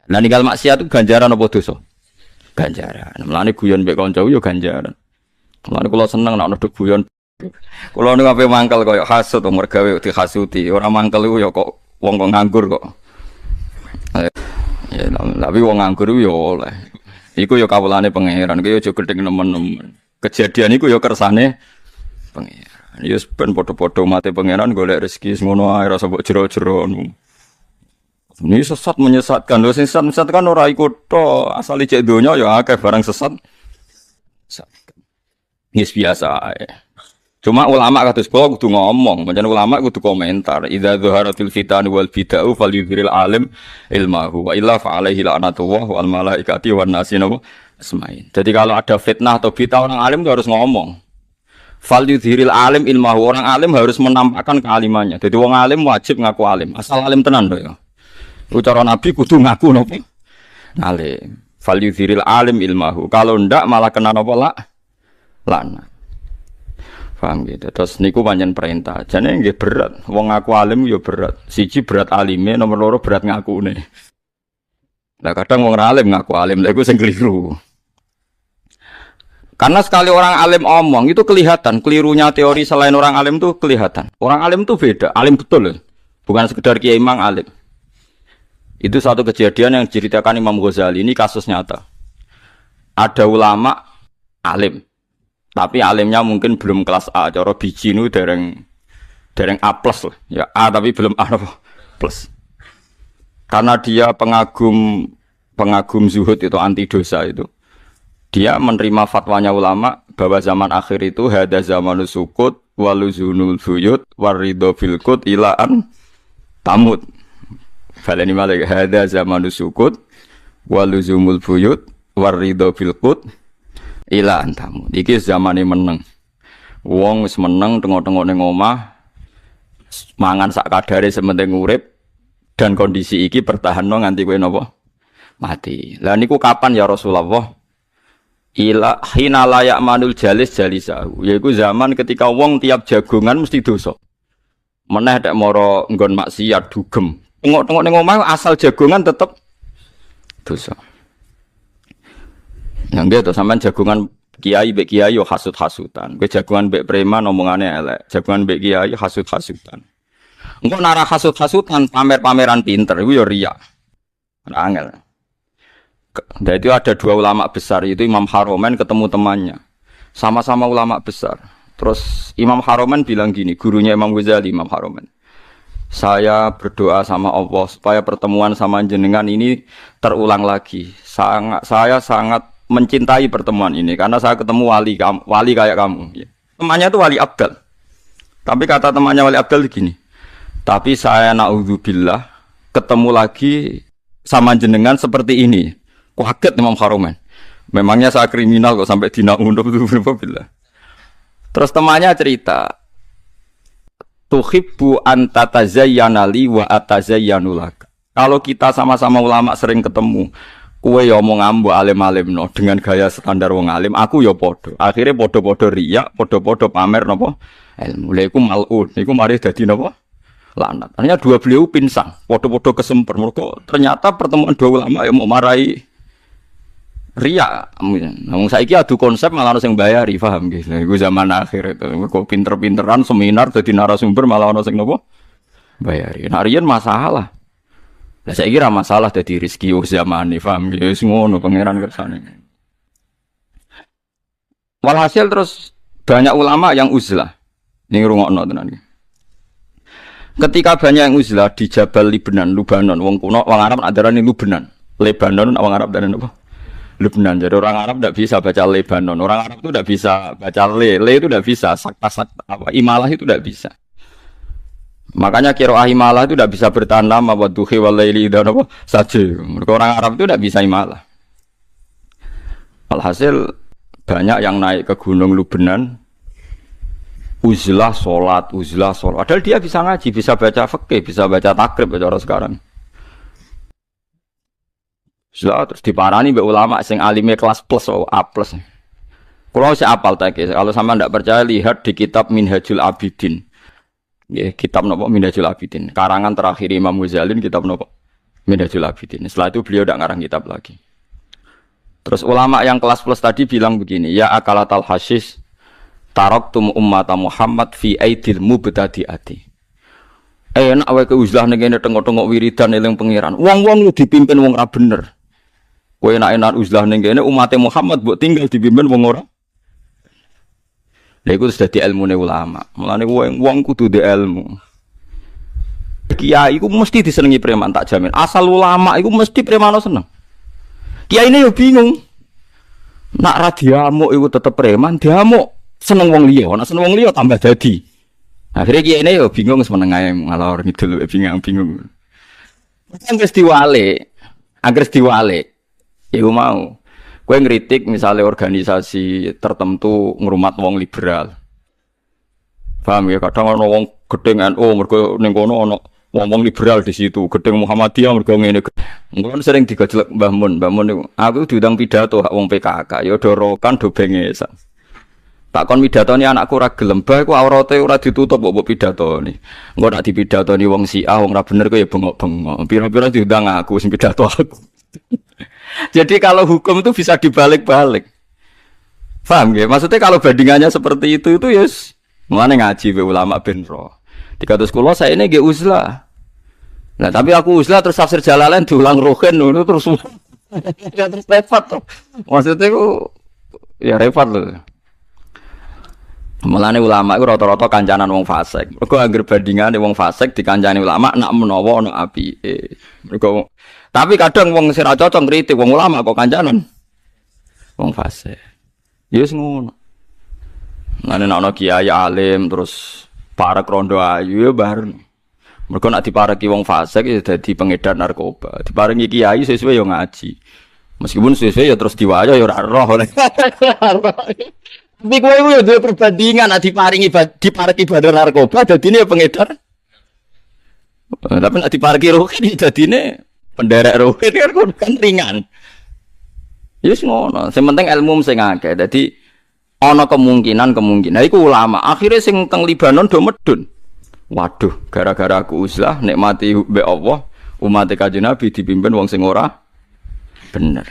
Nah ninggal maksiat itu ganjaran apa dosa? Ganjaran. Mulane guyon mbek kanca yo ganjaran. Mulane kula seneng nek ana guyon. Kula niku ape mangkel kaya hasud mergawe dihasuti. Ora mangkel iku ya kok wong kok nganggur kok. Ya tapi wong nganggur yo oleh. Iku yo kawulane pangeran. Iku yo aja gething nemen-nemen. Kejadian iku yo kersane pangeran. Ya ben padha-padha mate pangeran golek rezeki ngono ae rasa mbok jero-jero. Ini sesat menyesatkan. Lho sing sesat kan ora ikut to, asal cek donya ya akeh barang sesat. Wis biasa ae. Cuma ulama kados kula kudu ngomong, pancen ulama kudu komentar. Idza dzaharatil fitan wal bid'u falyudhiril alim ilmahu wa illa fa alaihi la'natullah wal malaikati wan nasi asmain. Jadi kalau ada fitnah atau bid'ah orang alim itu harus ngomong. Falyudhiril alim ilmahu, orang alim harus menampakkan kealimannya. Jadi wong alim wajib ngaku alim. Asal alim tenan lho ya. Ucara Nabi kudu ngaku napa? Alim. Falyudhiril alim ilmahu. Kalau ndak malah kena napa laknat. Paham gitu. Terus niku pancen perintah. Jane nggih berat. Wong ngaku alim ya berat. Siji berat alime, nomor loro berat ngakune. Lah kadang wong ora alim ngaku alim, lha iku sing keliru. Karena sekali orang alim omong itu kelihatan, kelirunya teori selain orang alim tuh kelihatan. Orang alim tuh beda, alim betul loh. Bukan sekedar kiai mang alim. Itu satu kejadian yang diceritakan Imam Ghazali, ini kasus nyata. Ada ulama alim, tapi alimnya mungkin belum kelas A, cara biji itu dereng A plus lah. Ya A tapi belum A plus. Karena dia pengagum zuhud itu anti dosa itu. Dia menerima fatwanya ulama bahwa zaman akhir itu hada zamanus sukut waluzunul buyut waridho filkut ilaan tamut. Falani malik hada zamanus sukut waluzumul buyut waridho filkut ilaan tamut. Iki zamane meneng. Wong wis meneng tengok-tengok ning omah mangan sak kadare sementing urip dan kondisi iki bertahanno nganti kowe napa mati. Lah niku kapan ya Rasulullah? Ila hina layak manul jalis jalisahu, yaiku zaman ketika wong tiap jagongan mesti dosa. Meneh nek mara nggon maksiat dugem. Tengok-tengok ning omah asal jagongan tetep dosa. Ya nggih to sampean jagongan kiai mbek kiai yo hasud-hasutan. Kowe jagongan mbek preman omongane elek, jagongan mbek kiai hasud-hasutan. Engko nara hasud-hasutan pamer-pameran pinter iku yo riya. Ora angel. Dan itu ada dua ulama besar, itu Imam Haromen ketemu temannya, sama-sama ulama besar. Terus Imam Haromen bilang gini, gurunya Imam Ghazali, Imam Haromen, saya berdoa sama Allah supaya pertemuan sama jenengan ini terulang lagi. Saya sangat mencintai pertemuan ini karena saya ketemu wali kayak kamu. Temannya itu wali abdal, tapi kata temannya wali abdal gini, tapi saya naudzubillah ketemu lagi sama jenengan seperti ini. Kaget Imam Haromen. Memangnya saya kriminal kok sampai dinaundup itu bila. Terus temannya cerita, tuhibbu anta tazayyana li wa atazayyanu lak. Kalau kita sama-sama ulama sering ketemu, kowe ya omong ambo alim-alimno dengan gaya standar wong alim, aku ya padha. Akhire padha-padha riya, padha-padha pamer napa ilmu. Lha iku mal'un, iku mari dadi napa? Laknat. Artinya dua beliau pinsang, padha-padha kesemper. Mergo ternyata pertemuan dua ulama yang mau marahi riya, namun saiki adu konsep malah ono sing bayari, paham nggih. Iku zaman akhir itu. Kok pinter-pinteran seminar dadi narasumber malah ono sing napa? Bayari. Nah, riyen masalah. Lah saiki ra masalah dadi rezeki zamane, paham nggih. Wis ngono pangeran kersane. Walhasil terus banyak ulama yang uzlah. Ning rungokno tenan iki. Ketika banyak yang uzlah di Jabal Libanon, wong kuno, wong Arab adarane Libanon. Lebanon wong Arab adarane apa? Lebanon. Jadi orang Arab tidak bisa baca Lebanon. Orang Arab itu tidak bisa baca le itu tidak bisa. Sakta apa imalah itu tidak bisa. Makanya qiraah imalah itu tidak bisa bertahan lama. Wadduhi walaili dan apa saja. Mereka orang Arab itu tidak bisa imalah. Alhasil banyak yang naik ke gunung Lebanon. Uzlah sholat. Padahal dia bisa ngaji, bisa baca fikih, bisa baca takrib cara sekarang. Terus diparani mbek ulama sing alime kelas plus atau A plus. Kalau saya apal tak, kalau sama ndak percaya lihat di kitab Minhajul Abidin. Ya, kitab napa Minhajul Abidin. Karangan terakhir Imam Ghazali kitab napa? Minhajul Abidin. Setelah itu beliau tidak ngarang kitab lagi. Terus ulama yang kelas plus tadi bilang begini, ya akalatal hasis taraktum ummata Muhammad fi aidil mubtadi'ati. Enak wae ke uzlah ning kene tengok-tengok wiridan eling pangeran. Wong-wong lu dipimpin wong ra bener. Kowe enak-enak uzlah ning kene umat Muhammad mbok tinggal dipimpin wong ora. Lha iku wis dadi ilmune ulama. Mulane wong kudu ndek ilmu. Kiai iku mesti disenengi preman tak jamin. Asal ulama iku mesti premano seneng. Kiai ini yo bingung. Nak ra diamuk iku tetep preman, diamuk seneng wong liya, nek seneng wong liya tambah dadi. Akhirnya kiai ini yo bingung semeneng ae ngalor ngidul bingung. Angger diwale. Iku mau. Kowe ngritik misalnya organisasi tertentu ngrumat wong liberal. Paham ya, kadang ana wong gedeng NU mergo ning kono ana wong liberal di situ, gedeng Muhammadiyah mergo ngene. Ngono sering digojlek Mbah Mun niku. Aku diundang pidato hak wong PKK, ya dorokan do bengesan. Tak kon pidatoni anakku ora gelem, bah iku aurate ora ditutup kok pidatoni. Engko nak dipidatoni wong Syiah wong ora bener kok ya bengok-bengok. Pira-pira diundang aku sing pidato aku. Jadi kalau hukum itu bisa dibalik-balik. Paham nggih? Maksudnya kalau bandingannya seperti itu yes. Mulane ngaji be ulama ben ro. 300 kula saya ini nggih uzlah. Nah, tapi aku uzlah terus tafsir Jalalain diulang rohen ngono terus terus repot to. Maksudnya ku ya repot lho. Mulane ulama iku rata-rata kancanan wong fasik. Mergo anggere bandingane wong fasik dikancani ulama nak menawa ana apike. Mergo tapi kadang wong sing ra cocok ngritik wong ulama kok kancanan wong fasik. Ya wis ngono. Nane ana kiai alim terus para krondo ayu ya bareng. Mergo nek dipareki wong fasik ya dadi pengedar narkoba. Diparingi kiai sesuai ya ngaji. Meskipun sesuai ya terus diwaya ya ora roh. Tapi kowe yo duwe perbandingan nek dipareki bandar narkoba dadine ya pengedar. Tapi nek dipareki roh dadine penderek rohin kan ringan. Yes ngono. Sing penting ilmu sing akeh. Dadi ana kemungkinan iku ulama. Akhire sing teng Libanon do medun. Waduh, gara-gara aku uzlah nikmati mbek Allah, umat Kanjeng Nabi dipimpin wong sing ora bener.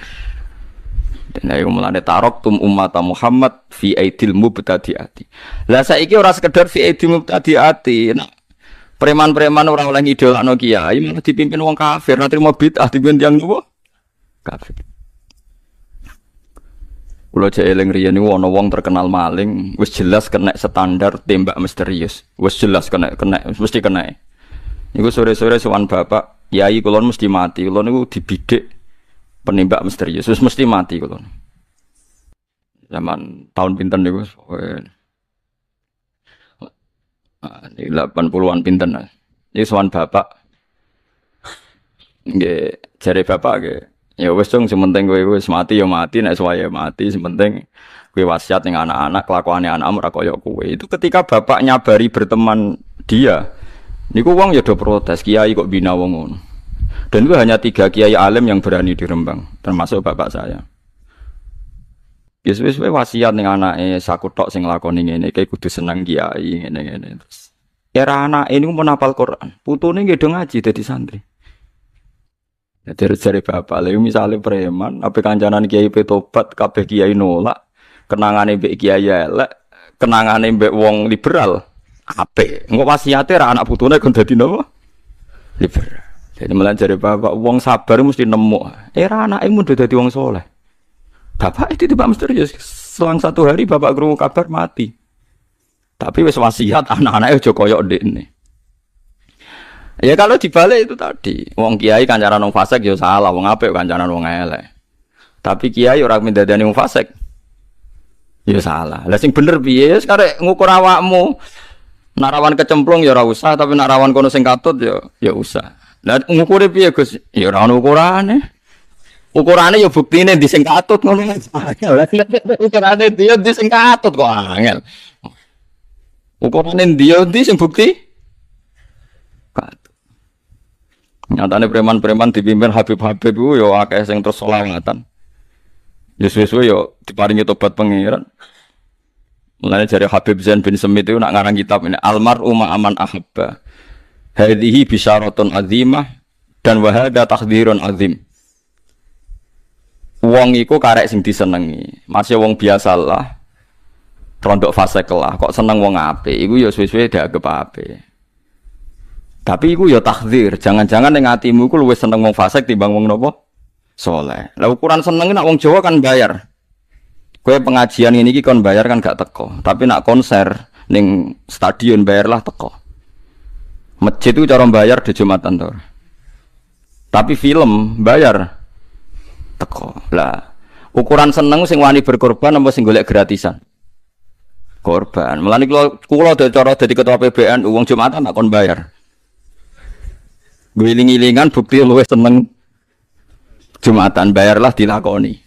Dan ayo mulane taraktum ummata Muhammad fi aidil mubtadi'ati. Lah saiki ora sekedar fi aidil mubtadi'ati. Nah, preman-preman ora oleh ngidolakno kiai malah dipimpin wong kafir, ora trimo bid'ah dipimpin tiyang nopo? Kafir. Kula jek eling riyen niku ana wong terkenal maling, wis jelas kena standar tembak misterius. Wis jelas kena mesti kena. Niku sore-sore sowan bapak, "Yai kula mesti mati. Kula niku dibidik penembak misterius, wis mesti mati kula." Zaman tahun pinten niku? Ini 80-an pinten. Ini sowan bapak. Nggih, jare bapak nggih. Ya wis dong sing penting kowe wis mati ya mati, nek suwaye mati sing penting kowe wasiat ning anak-anak, kelakuane anak-anak ora kaya kowe. Itu ketika bapak nyabari berteman dia. Niku wong ya do protes, kiai kok bina wong ngono. Dan itu hanya 3 kiai alim yang berani di Rembang, termasuk bapak saya. Wis wasiat ning anake saku tok sing lakoni ngene iki kudu seneng kiai ngene-ngene terus. Era anake niku menapal Quran, putune nggih do ngaji dadi santri. Dari bapak, lalu misalnya preman, apa kancanan kiai petobat, kabeh kiai nolak, kenangane mbek kiai elek, kenangane mbek wong liberal, apa? Engko wasiate ra anak putune kon dadi napa? Liberal. Jadi malah dari bapak, wong sabar mesti nemu. Era anake mun dadi wong soleh. Bapak itu tiba misterius. Selang 1 hari bapak krungu kabar mati. Tapi wis wasiat anak-anake aja koyok ndekne. Ya kalau dibalik itu tadi, wong kiai kancanan wong fasik ya salah, wong apik kancanan wong elek. Tapi kiai ora mindadani wong fasik. Ya salah. Lah sing bener piye? Wis karek ngukur awakmu. Nek rawan kecemplung ya ora usah, tapi nek rawan kono sing katut ya usah. Lah ngukure piye, Gus? Ya ora ono ukurane. Ukurane ya buktine ndi sing katut ngono ae. Ukurane ndi ndi sing katut kok angel. Ukurane ndi sing bukti? Katut. Nyatane preman-preman dipimpin Habib-habib ku ya akeh sing terus selawatan. Ya suwe-suwe ya diparingi tobat pangeran. Mulane jare Habib Zain bin Semit itu nak ngarang kitab ini Almar'u ma'aman ahabba. Hadhihi bisyaratun azimah Dan wa hadza takdzirun azim. Wong iku karek sing disenengi. Masih wong biasalah. Rondok fasik lah, kok seneng wong apik. Iku ya suwe-suwe dianggep apik. Tapi iku ya takdzir. Jangan-jangan ning atimu iku luwih seneng wong fasik timbang wong napa? Saleh. Lah ukuran seneng nek wong Jawa kan bayar. Kowe pengajian ini iki kon bayar kan gak teko. Tapi nak konser ning stadion bayarlah teko. Masjid itu cara bayar di Jumatan to. Tapi film bayar teko. Lah, ukuran seneng sing wani berkorban apa sing golek gratisan? Korban. Mulane kula cara dadi ketua PBN wong Jumatan tak kon bayar. Guling-gilingan bukti luwih seneng Jumatan bayarlah dilakoni.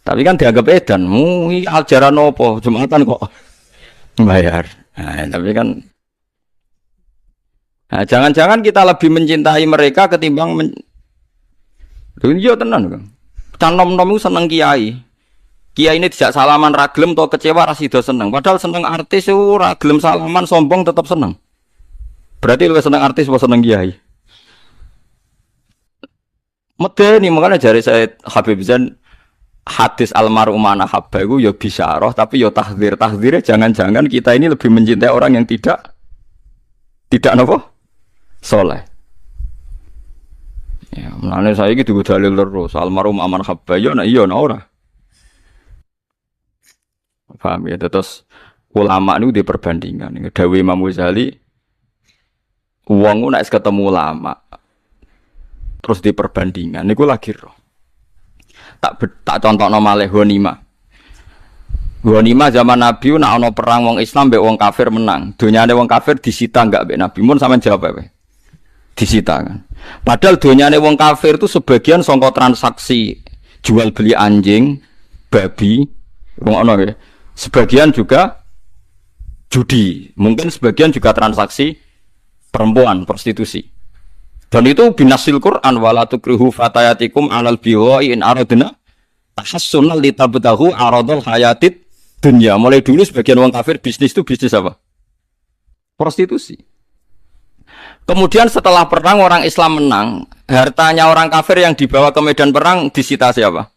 Tapi kan dianggap edan, iki ajaran apa Jumatan kok bayar. Nah, tapi kan jangan-jangan kita lebih mencintai mereka ketimbang iya tenan kan. Canom-nom itu seneng kiai. Kiai ini tidak salaman ragilem atau kecewa rasido seneng. Padahal seneng artis itu ragilem salaman sombong tetap seneng. Berarti lu seneng artis apa seneng kiai? Medeni makanya jari saya Habib Zain hadis almarhumana habba itu ya bisyarah tapi ya tahdzir. Tahdzirnya jangan-jangan kita ini lebih mencintai orang yang tidak apa? Soleh. Ya, mulane saya iki duwe dalil terus almarhum aman habba ya nek iya nek ora. Paham ya, terus ulama niku di perbandingan. Dawuh Imam Ghazali wong nek ketemu ulama terus di perbandingan niku lagi roh. Tak contohno malih ghanimah. Ghanimah zaman Nabi nek ana perang wong Islam mbek wong kafir menang. Donyane wong kafir disita enggak mbek Nabi? Mun sampean jawab apa? Disita kan. Padahal donyane wong kafir itu sebagian sangka transaksi jual beli anjing, babi, wong ana ya. Sebagian juga judi, mungkin sebagian juga transaksi perempuan, prostitusi. Dan itu binasil Quran wala tukrihu fatayatikum alal biwa'i in aradna tahassunal litabtahu aradul hayatid dunya. Mulai dulu sebagian orang kafir bisnis itu bisnis apa? Prostitusi. Kemudian setelah perang orang Islam menang, hartanya orang kafir yang dibawa ke medan perang disita siapa?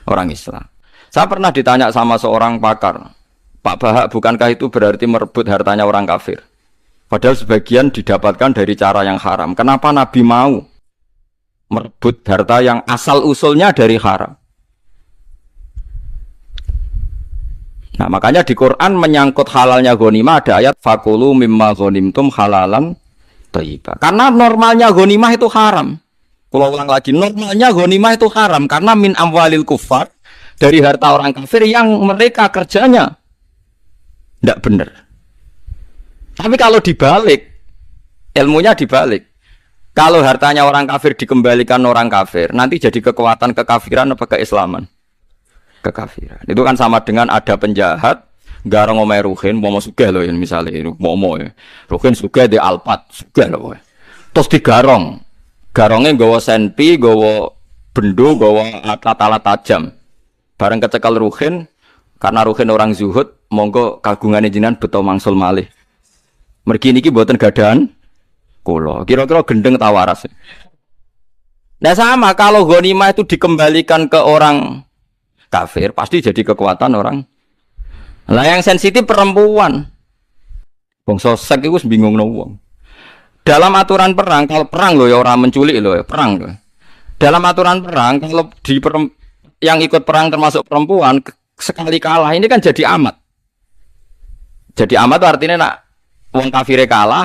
Orang Islam. Saya pernah ditanya sama seorang pakar, Pak Bahak, bukankah itu berarti merebut hartanya orang kafir? Padahal sebagian didapatkan dari cara yang haram. Kenapa Nabi mau merebut harta yang asal usulnya dari haram? Nah, makanya di Quran menyangkut halalnya ghanimah ada ayat fakulu mimma ghanimtum halalan thayyibah. Karena normalnya ghanimah itu haram. Kalau ulang lagi, normalnya ghanimah itu haram karena min amwalil kufar, dari harta orang kafir yang mereka kerjanya tidak benar. Tapi kalau dibalik, ilmunya dibalik. Kalau hartanya orang kafir dikembalikan orang kafir, nanti jadi kekuatan kekafiran apa keislaman? Kekafiran. Itu kan sama dengan ada penjahat, garong omai Ruhin, mau sugih loh misalnya, mau ya. Ruhin sugih di Alphard, sugih loh. Terus digarong. Garongnya gawa senpi, gawa bendo, gawa alat-alat tajam. Bareng kecekal Ruhin, karena Ruhin orang zuhud, monggo kagungannya jinan beto mangsul malih. Mergi niki mboten gadahan kula. Kira-kira gendeng ta waras. Nah sama kalau ghanimah itu dikembalikan ke orang kafir pasti jadi kekuatan orang. Lah yang sensitif perempuan. Bangsa sek iku bingungno wong. Dalam aturan perang, kalau perang loh ya orang menculik loh ya, perang loh. Dalam aturan perang kalau yang ikut perang termasuk perempuan sekali kalah ini kan jadi amat. Jadi amat itu artinya nak wong kafire kalah,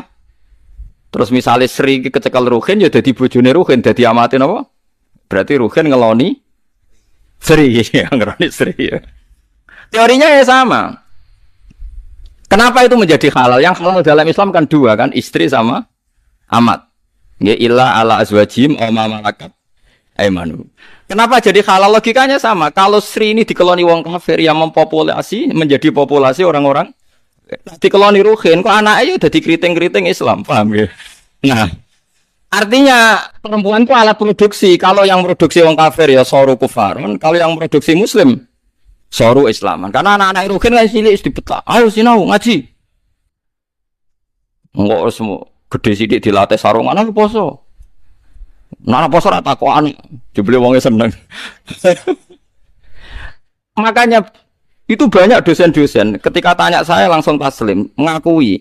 terus misalnya Sri kecekel Ruhin, ya jadi bojone Ruhin, jadi amatin apa? Berarti Ruhin ngeloni Sri, ngeloni Sri ya. Teorinya ya sama. Kenapa itu menjadi halal? Yang halal dalam Islam kan dua kan, istri sama amat. Ya illa ala azwajim aw ma malakat aymanu. Kenapa jadi halal? Logikanya sama. Kalau Sri ini dikeloni wong kafir yang mempopulasi menjadi populasi orang-orang dikeloni Ruhin, kok anaknya udah dikeriting-keriting Islam, paham ya? Nah, artinya perempuan itu alat produksi. Kalau yang produksi orang kafir ya soru kufaron, kalau yang produksi Muslim soru Islaman. Karena anak-anak Ruhin kan cilik dibetak, ayo sinau ngaji. Enggak semua gede sidik dilatih sarungan apa poso. Nah poso ora takokan, jebule wonge seneng. Makanya itu banyak dosen-dosen ketika tanya saya langsung taslim, mengakui.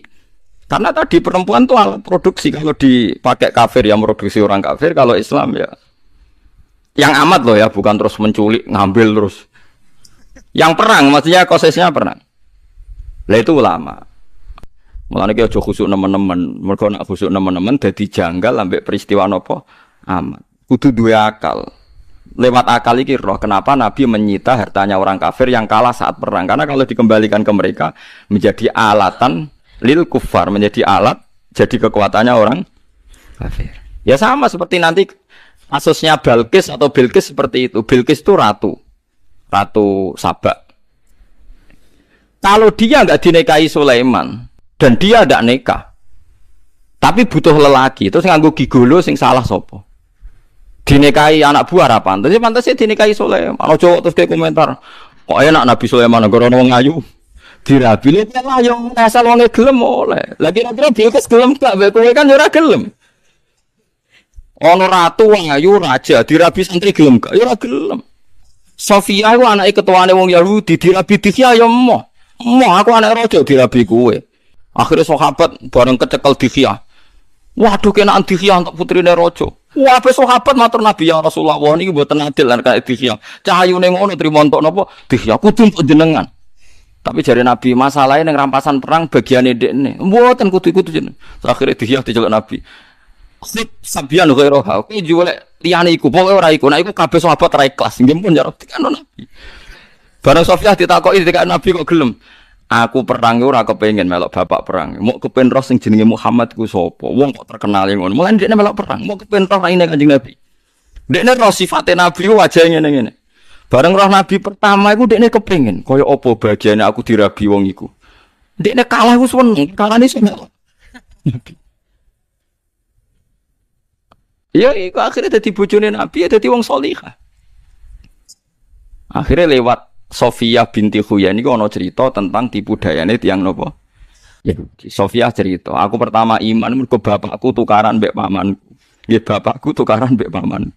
Karena tadi perempuan tuh alat produksi, kalau dipakai kafir ya produksi orang kafir, kalau Islam ya yang amat loh ya, bukan terus menculik, ngambil terus. Yang perang, maksudnya kosesnya perang. Lah itu ulama. Mulane ki aja khusuk nemen-nemen, mergo nek khusuk nemen-nemen dadi janggal ambek peristiwa napa amat. Kudu duwe akal. Lewat akal iki roh kenapa Nabi menyita hartanya orang kafir yang kalah saat perang. Karena kalau dikembalikan ke mereka menjadi alatan lil kufar, menjadi alat jadi kekuatannya orang kafir. Ya sama seperti nanti kasusnya Balkis atau Bilqis seperti itu. Bilqis itu ratu Sabak. Kalau dia nggak dinikahi Sulaiman dan dia tidak nikah, tapi butuh lelaki, terus nganggo gigolo sing salah sopo? Dinikahi anak buah ra pantes, pantasnya dinikahi Sulaiman. Ono cowok terus kayak komentar, kok enak Nabi Sulaiman negara wong ayu. Dirabi lha lah yo asal wong gelem oleh. Lah kira-kira Bilqis gelem gak kowe kan yo ora gelem. Ono ratu wong ayu raja dirabi santri gelem gak yo ora gelem. Sofia iku anake ketuane wong Yahudi dirabi Dihya yo emoh. Emoh aku anak raja dirabi kowe. Akhirnya sahabat bareng kecekel Dihya. Waduh kenaan Dihya untuk putrine raja. Wah, sahabat matur Nabi ya Rasulullah, niki mboten adil lan kaya Dihya. Cahayune ngono trimo entuk napa? Dihya kudu untuk jenengan. Tapi jare Nabi masalahnya ning rampasan perang bagiane ndekne. Mboten kudu jeneng. Akhire Dihya diceluk Nabi. Sip sabian ghairoha. Kuwi juwelek liyane iku, pokoke ora iku. Nek iku kabeh sahabat ra ikhlas. Nggih pun ya dikano Nabi. Bareng Sofia ditakoki dikak Nabi kok gelem. Aku perang ora kepengin melok bapak perang. Mau kepen roh sing jenenge Muhammad ku sapa? Wong kok terkenal ngono. Mulane dekne melok perang. Mau kepen roh raine Kanjeng Nabi. Dekne roh sifate Nabi wajahe ngene-ngene. Bareng roh Nabi pertama iku dekne kepengin kaya apa bagiane aku dirabi wong iku. Dekne kalah ku seneng, kalane seneng. Ya iku akhirnya dadi bojone Nabi, dadi wong salihah. Akhirnya lewat Sofia binti Huyai ini ono cerita tentang tipu dayane tiang nopo. Ya, Sofia cerita, aku pertama iman mergo bapakku tukaran mbek pamanku. Nggih bapakku tukaran mbek paman.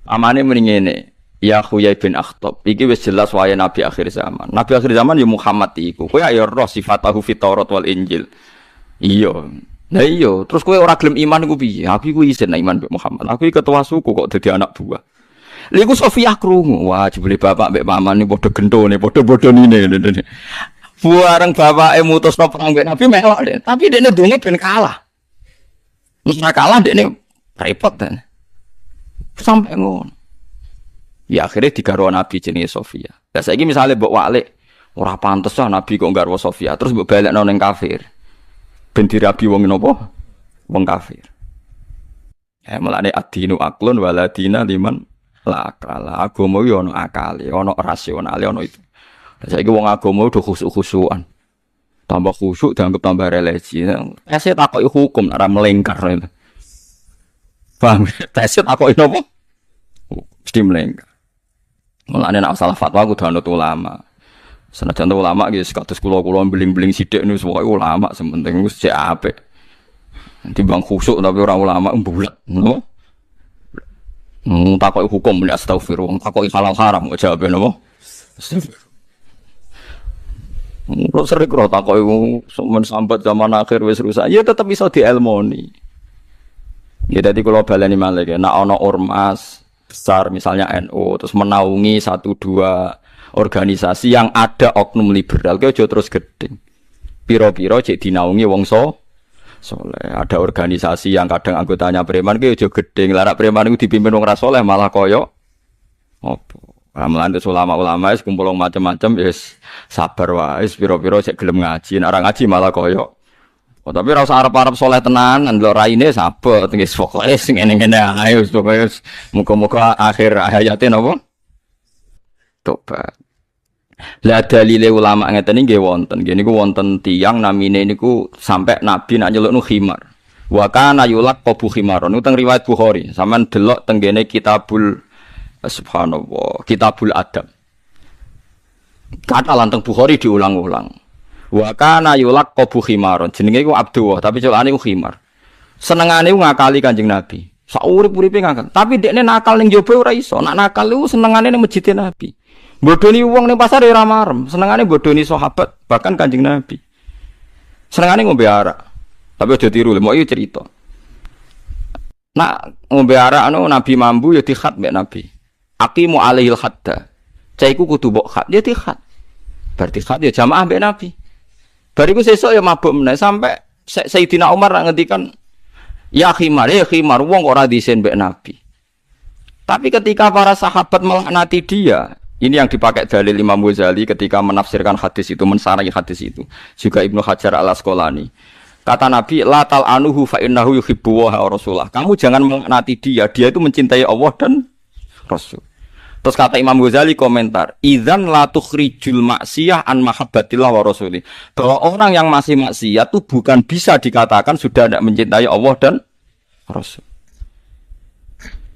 Amane muni ngene, ya Huyai bin Akhtab, iki wis jelas wae nabi akhir zaman. Nabi akhir zaman ya Muhammad iku. Kowe ya roh sifatahu fit Taurat wal Injil. Iya. Lah iya, terus kowe ora gelem iman iku piye? Aku iku isin iman mbek Muhammad. Aku iki ketua suku kok dadi anak buah. Liku Sofia krungu, wah jebule bapak mbek paman iki padha gentone, padha bodonine. Bareng bapake mutusno perang mbek Nabi melok deh, tapi dekne donge ben kalah. Nek kalah dekne repot ten. Sampai ngono. Ya akhirnya digarwa Nabi jenenge Sofia. Lah saiki misale mbok walik ora pantes ah Nabi kok garwa Sofia, terus mbok balekno ning kafir. Ben dirabi wong napa? Wong kafir. Ya mulane adinu aklun waladina liman la akala. Agama yo ono akale, ono rasionale, ono itu. Saiki wong agama udah khusuk-khusukan. Tambah khusuk dianggap tambah religi. Tesih takoki hukum ora melengkar itu. Paham? Tesih takoki napa? Mesti melengkar. Mulane nek salah fatwa kudu anut ulama. Senajan ulama iki kados kula beling-beling sithik niku pokoke ulama sementing wis cek apik. Timbang khusuk tapi ora ulama mbulat, napa? Takoki hukum nek astagfirullah, takoki halal haram kok jawabe napa? Astagfirullah. Kok sering karo takoki men sambat zaman akhir wis rusak, ya tetep iso dielmoni. Ya dadi kula baleni malih nek ana ormas besar misalnya NU terus menaungi 1-2 organisasi yang ada oknum liberal, ki aja terus gedeng. Piro-piro cek dinaungi wong soleh. Ada organisasi yang kadang anggotanya preman ki aja gedeng. Larak preman iku dipimpin wong ra soleh malah koyo opo. Amalan ulama-ulama wis kumpul macam-macam wis sabar wae piro-piro cek gelem ngaji. Nek ora ngaji malah koyo. Oh, tapi ora usah arep-arep soleh tenan, ndelok raine sabet wis pokoke sing ngene-ngene ae wis pokoke muga-muga akhir hayate napa? Tobat. Lah dalile ulama ngeten nggih wonten. Nggih niku wonten tiyang namine niku sampai Nabi nak nyelukno khimar. Wa kana yulaq qabu khimaron. Niku teng riwayat Bukhari. Sampeyan delok teng kene kitabul subhanallah, kitabul adab. Kata lanteng Bukhari diulang-ulang. Wa kana yulaq qabu khimaron. Jenenge iku Abdullah, tapi celane iku khimar. Senengane iku ngakali Kanjeng Nabi. Sak urip-uripe ngakal. Tapi dekne nakal ning jaba ora iso. Nak nakal iku senengane ning masjid Nabi. Bodoni wong ning pasar ora marem, senengane bodoni sahabat, bahkan Kanjeng Nabi. Senengane ngombe arak. Tapi aja tiru, mau iki cerita. Nak ngombe arak anu Nabi mambu ya dikhat mbek Nabi. Aqimu alaihil hadda. Cah iku kudu mbok khat, ya dikhat. Berarti khat ya jamaah mbek Nabi. Bariku sesuk ya mabuk meneh sampai Sayyidina Umar ngendikan ya khimar wong ora disen mbek Nabi. Tapi ketika para sahabat melaknati dia, ini yang dipakai dalil Imam Ghazali ketika menafsirkan hadis itu, mensarahi hadis itu. Juga Ibnu Hajar Al-Asqalani. Kata Nabi, la tal'anuhu fa innahu yuhibbu wa rasulah. Kamu jangan melaknati dia itu mencintai Allah dan Rasul. Terus kata Imam Ghazali komentar, idzan la tukhrijul maksiyah an mahabbatillah wa rasuli. Bahwa orang yang masih maksiat itu bukan bisa dikatakan sudah tidak mencintai Allah dan Rasul.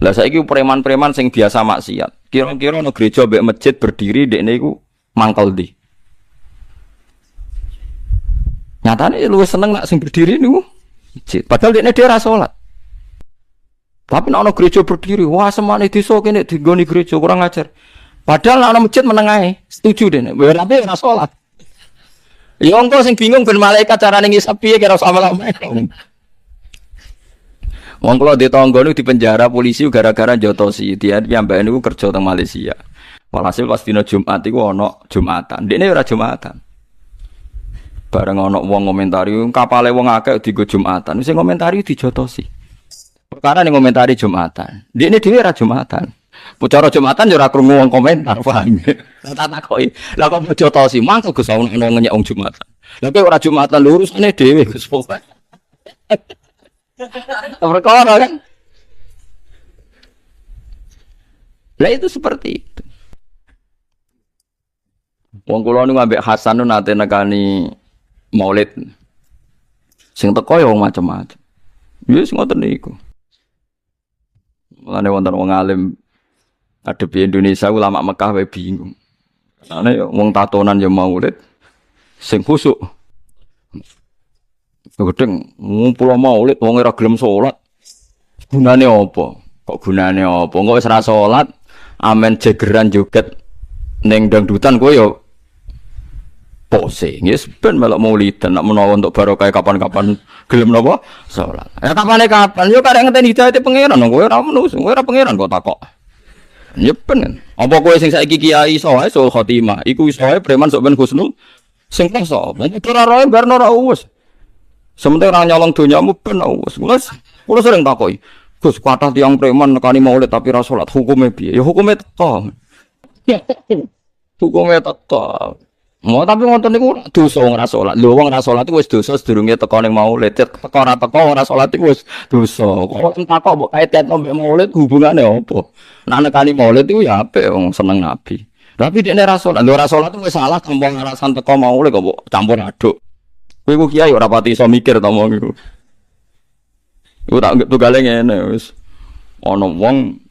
Lah saiki preman-preman sing biasa maksiat. Kira-kira ana gereja mbek masjid berdiri dekne iku mangkel ndi? Nyatane luwih seneng nak sing berdiri niku masjid. Padahal dekne dhewe ora salat. Tapi nek ana gereja berdiri, wah semane desa kene digoni gereja kurang ajar. Padahal nek ana masjid meneng ae, setuju dene. Berarti ora salat. Ya engko sing bingung ben malaikat carane ngisap piye kira sama-sama. Wong kula di tangga niku dipenjara polisi gara-gara jotosi. Dia piyambake niku kerja teng Malaysia. Walhasil pas dina Jumat iku ana Jumatan. Dekne ora Jumatan. Bareng ana wong komentari kapale wong akeh dienggo Jumatan. Sing komentari dijotosi. Perkara ning komentari Jumatan. Dekne dhewe ora Jumatan. Pucara Jumatan ya ora krungu wong komentar, paham. Tak takoki. Lah kok jotosi mangkel Gus ana ngenyek wong Jumatan. Lah kowe ora Jumatan lho urusane dhewe Gus Pokoke. Perkara kan. Lah itu seperti itu. Wong kula niku ambek Hasan nate nekani Maulid. Sing teko ya wong macam-macam. Wis ngoten niku. Mulane wonten wong alim adepi Indonesia ulama Mekah wae bingung. Karena wong tatonan ya Maulid sing khusuk. Gedeng ngumpul Maulid wong ora gelem salat. Gunane apa? Kok gunane apa? Engko wis ora salat, amen jegeran joget ning dangdutan kowe ya pose. Yes ben melok Maulidan nek menawa untuk barokah kapan-kapan gelem napa? Salat. Ya kapane kapan? Yo karek ngenteni hidayah pangeran kowe ora menus, kowe ora pangeran kok takok. Ya ben kan. Apa kowe sing saiki kiai iso wae sul khotimah, iku iso wae preman sok ben Gusnul sing kloso. Ben ora roe bar ora uwes. Sementara orang nyolong donyamu ben uwes. Kula sering takoki. Gus, kathah tiyang preman nekani Maulid tapi ra salat, hukume piye? Ya hukume teko. Hukume teko. Mau tapi ngoten niku dosa ora salat. Lho wong ora salat iku wis dosa sedurunge teko ning Maulid. Teko ora teko ora salat iku wis dosa. Kok entakok mbok kait-kaitno mbek Maulid hubungane apa? Nek nekani Maulid iku ya apik wong seneng Nabi. Tapi dekne ra salat. Lho ora salat wis salah tanpa alasan teko Maulid kok mbok campur aduk. Kowe ku kiai ora pati iso mikir to wong iku. Iku tak tugale ngene wis. Ana wong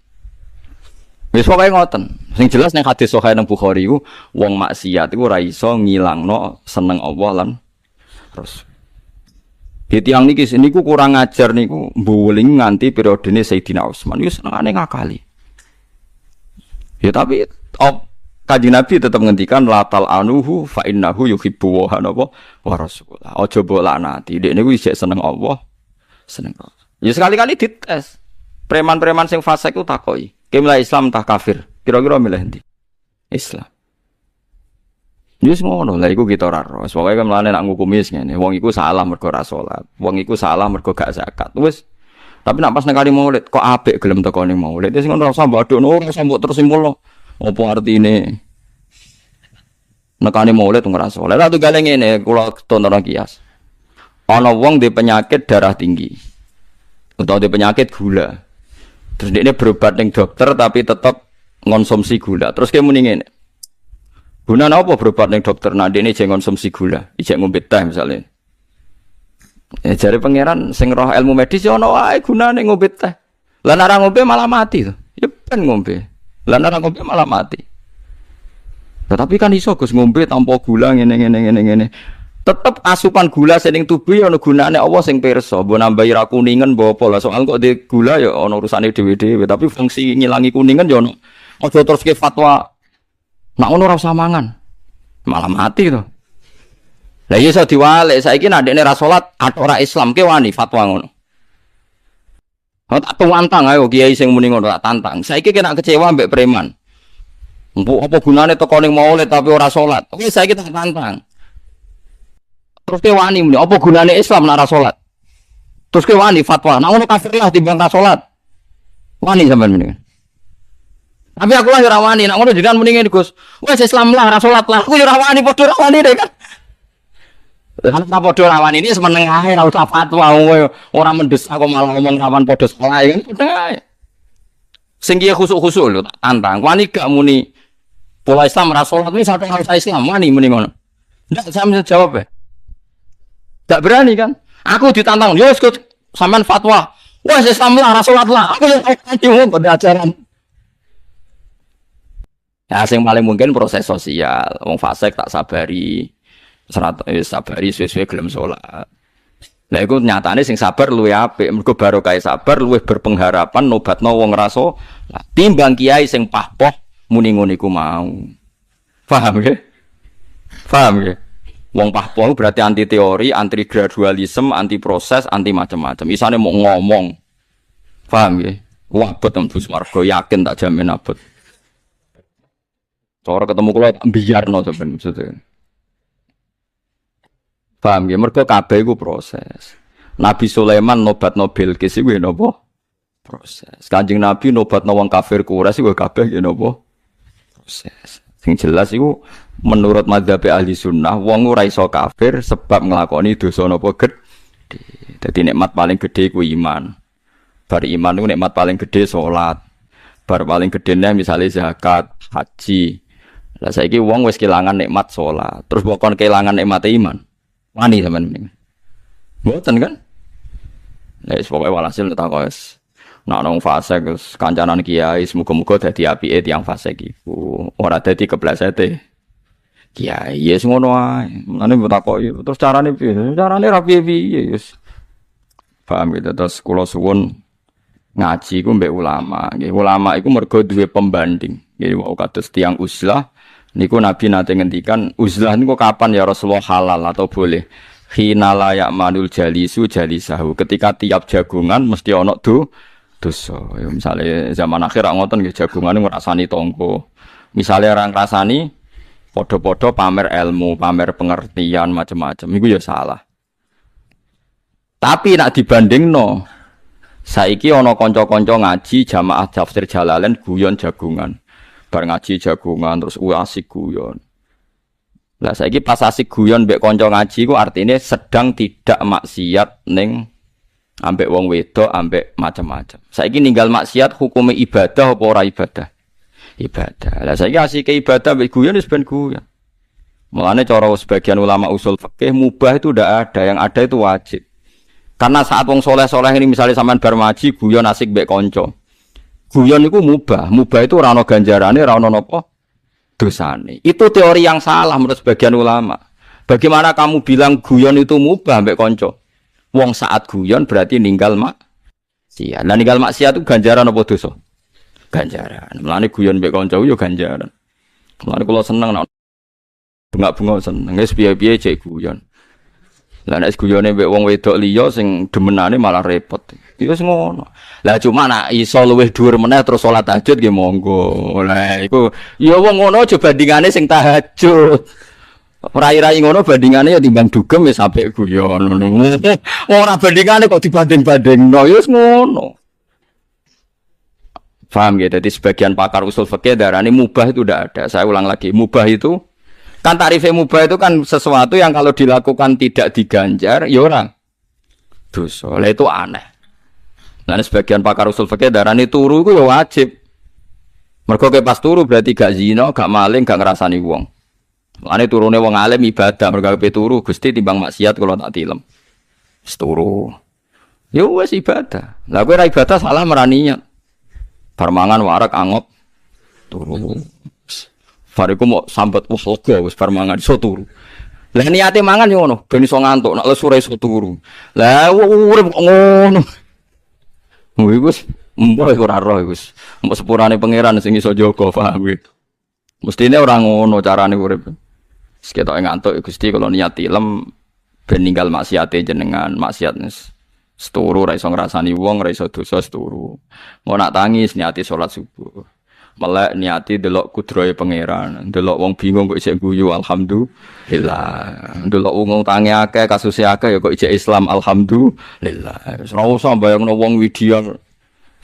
wis pokoke ngoten. Sing jelas ning hadis sahih nang Bukhari iku wong maksiat iku ora iso ngilangno seneng Allah lan Rasul. Tiyang niki niku kurang ajar niku mbuling nganti periodene Sayyidina Utsman. Iku senengane ngakali. Ya tapi Kanjeng Nabi tetap ngendikan latal anuhu fa innahu yuhibbu wa rasulah. Aja mbok laknati. Dekne kuwi isih seneng Allah, seneng Allah. Ya sekali-kali dites. Preman-preman sing fasik ku takoki, "Ki milih Islam tah kafir?" Kira-kira milih endi? Islam. Wis ngono, lha iku kita ora ro. Pokoke kan mlane nak ngukumi ngene. Wong iku salah mergo ora salat. Wong iku salah mergo gak zakat. Wis. Tapi nak pas nekani Maulid kok apik gelem teko ning Maulid. Wis ngono ora usah mbok adukno, ora usah mbok terus simpulno. Apa artine? Nekani Maulid ora salat. Lah tunggale ngene, kula tonton kias. Ana wong dhe penyakit darah tinggi. Utawa dhe penyakit gula. Terus dia berobat ning dokter tapi tetap ngonsumsi gula. Terus kayak muni ngene. Gunane apa berobat ning dokter? Nah, dene jek ngonsumsi gula, ijek ngombe teh misale. Jare pangeran sing roh ilmu medis ya ana wae gunane ngombe teh. Lah nek ora ngombe malah mati to. Ya ben ngombe. Lah nek ora ngombe malah mati. Tetapi kan iso Gus ngombe tanpa gula ngene. Tetep asupan gula sing tubuh ya ana gunane Allah sing pirsa. Mbok nambahi ra kuningan mbok apa lah soal kok di gula ya ana urusane dhewe-dhewe tapi fungsi ngilangi kuningan ya ono. Aja terus ke fatwa nak ngono ora usah mangan. Malah mati to. Lah iya iso diwalik saiki nek ndekne ra salat ora Islam ke wani fatwa ngono. Tak tantang ayo kiai sing muni ngono tak tantang. Saiki kena kecewa mbek preman. Mbok apa gunane teko ning maulid tapi ora salat. Oke saiki tak tantang. Terus ke wani muni apa gunane Islam nek ora salat? Terus ke wani fatwa, nek ngono kafir lah timbang ra salat. Wani sampean muni. Tapi aku lah ora wani, nek ngono jenengan muni ngene Gus. Wes Islam lah ra salat lah. Aku yo ora wani padha ora wani deh kan. Kan apa padha ora wani ini semeneng ae ora usah fatwa ora mendesak kok malah ngomong kawan padha salah kan padha ae. Sing kiye khusuk-khusuk lho tak tantang. Wani gak muni pola Islam ra salat wis sampe ora Islam wani muni ngono. Ndak sampe jawab ya. Gak berani kan? Aku ditantang, yo sampean fatwa. Wah, Islam lah, salat lah. Aku yang ngomong pada ajaran. Ya, sing paling mungkin proses sosial. Wong fasik tak sabari. Sabari sesuai gelem salat. Lah iku nyatane sing sabar luwih apik. Mergo barokah sabar luwih berpengharapan nobatno wong raso. Timbang kiai sing pahpoh muni ngono iku mau. Paham nggih? Paham nggih? Wong pahpoh berarti anti teori, anti gradualisme, anti proses, anti macam-macam. Isane mau ngomong. Paham nggih? Wabot mlebu swarga yakin tak jamin abot. Cara ketemu kula tak biarno sampeyan maksudnya. Paham nggih? Mergo kabeh iku proses. Nabi Sulaiman nobatno Bilqis iku napa? Proses. Kanjeng Nabi nobatno wong kafir Quraisy iku kabeh nggih napa? Proses. Sing jelas iku menurut mazhab ahli sunnah wong ora iso kafir sebab nglakoni dosa napa gedhe. Dadi nikmat paling gedhe iku iman. Bar iman iku nikmat paling gedhe salat. Bar paling gedene misale zakat, haji. Lah saiki wong wis kelangan nikmat salat, terus kok kon kelangan nikmat iman. Wani sampean mending. Mboten kan? Lah wis pokoke walhasil tak kok wis nek nang fase kancanan kiai semoga-moga dadi apike tiyang fase iku. Ora dadi keblesete. Kiai yes ngono ae. Mulane mbok takoki terus carane piye? Carane ra piye-piye wis. Paham gitu terus kula suwun ngaji ku mbek ulama. Nggih ulama iku mergo duwe pembanding. Nggih wau kados tiyang uzlah niku Nabi nate ngendikan uzlah niku kapan ya Rasulullah halal atau boleh? Khina la ya'manul jalisu jalisahu. Ketika tiap jagungan mesti ana dosa. Ya misale zaman akhir ngoten nggih jagungane ngrasani tangga. Misale orang rasani podo-podo pamer ilmu, pamer pengertian macam-macam. Iku ya salah. Tapi nak dibandingno, saiki ana kanca-kanca ngaji jamaah tafsir Jalalain guyon jagungan. Bar ngaji jagungan terus asik guyon. Lah saiki pas asik guyon mbek kanca ngaji ku artine sedang tidak maksiat ning ambek wong wedok ambek macam-macam. Saiki ninggal maksiat hukume ibadah apa ora ibadah? Ibadah. Lah saiki asike ibadah mbek guyon wis ben guyon. Mulane cara sebagian ulama usul fikih mubah itu ndak ada, yang ada itu wajib. Karena saat wong soleh-soleh ini misalnya sampean bar ngaji guyon asik mbek kanca. Guyon iku mubah. Mubah itu ora ana ganjarane, ora ana napa dosane. Itu teori yang salah menurut sebagian ulama. Bagaimana kamu bilang guyon itu mubah mbek kanca? Wong saat guyon berarti ninggal maksiat. Lah ninggal maksiat itu ganjaran apa dosa? Ganjaran. Mulane guyon mbek kanca yo ganjaran. Mulane kula seneng nek bunga-bunga seneng wis piye-piye cek guyon. Lah nek guyone mbek wong wedok liya sing demenane malah repot. Ya wis ngono. Lah cuma nek iso luwih dhuwur meneh terus salat tahajud nggih monggo. Lah iku ya wong ngono aja bandingane sing tahajud. Rai-rai ngono bandingane ya timbang dugem wis apik guyon ngono. Ora bandingane kok dibanding-bandingno ya wis ngono. Paham ya? Jadi sebagian pakar usul fikih darani mubah itu tidak ada. Saya ulang lagi, mubah itu kan tarifnya mubah itu kan sesuatu yang kalau dilakukan tidak diganjar, ya orang dosa. Lah itu aneh. Nah, sebagian pakar usul fikih darani turu itu ya wajib. Mergo pas turu berarti gak zina, gak maling, gak ngrasani wong. Mulane turune wong alim ibadah, mergo turu Gusti timbang maksiat kula tak tilem. Wis turu. Ya wis ibadah. Lah kowe ora ibadah salah meraniat. Parmangan warak angop turu. Bariku mau sambat wah lega wis parmangan iso turu. Lah niate mangan yo ngono, ben iso ngantuk, nek lesu ora iso turu. Lah urip kok ngono. Wis mbok ora roh wis. Mbok sepurane pangeran sing iso jaga paham iki. Mestine ora ngono carane urip. Wis ketok ngantuk Gusti kalau niat ilem ben ninggal maksiate jenengan, maksiat seturu ra iso ngrasani wong, ra iso dosa seturu. Mau nak tangis niati salat subuh. Melek niati delok kudrohe pangeran, delok wong bingung kok isih guyu alhamdulillah. Delok wong tangi akeh kasuse akeh ya kok isih Islam alhamdulillah. Wis ora usah bayangno wong ideal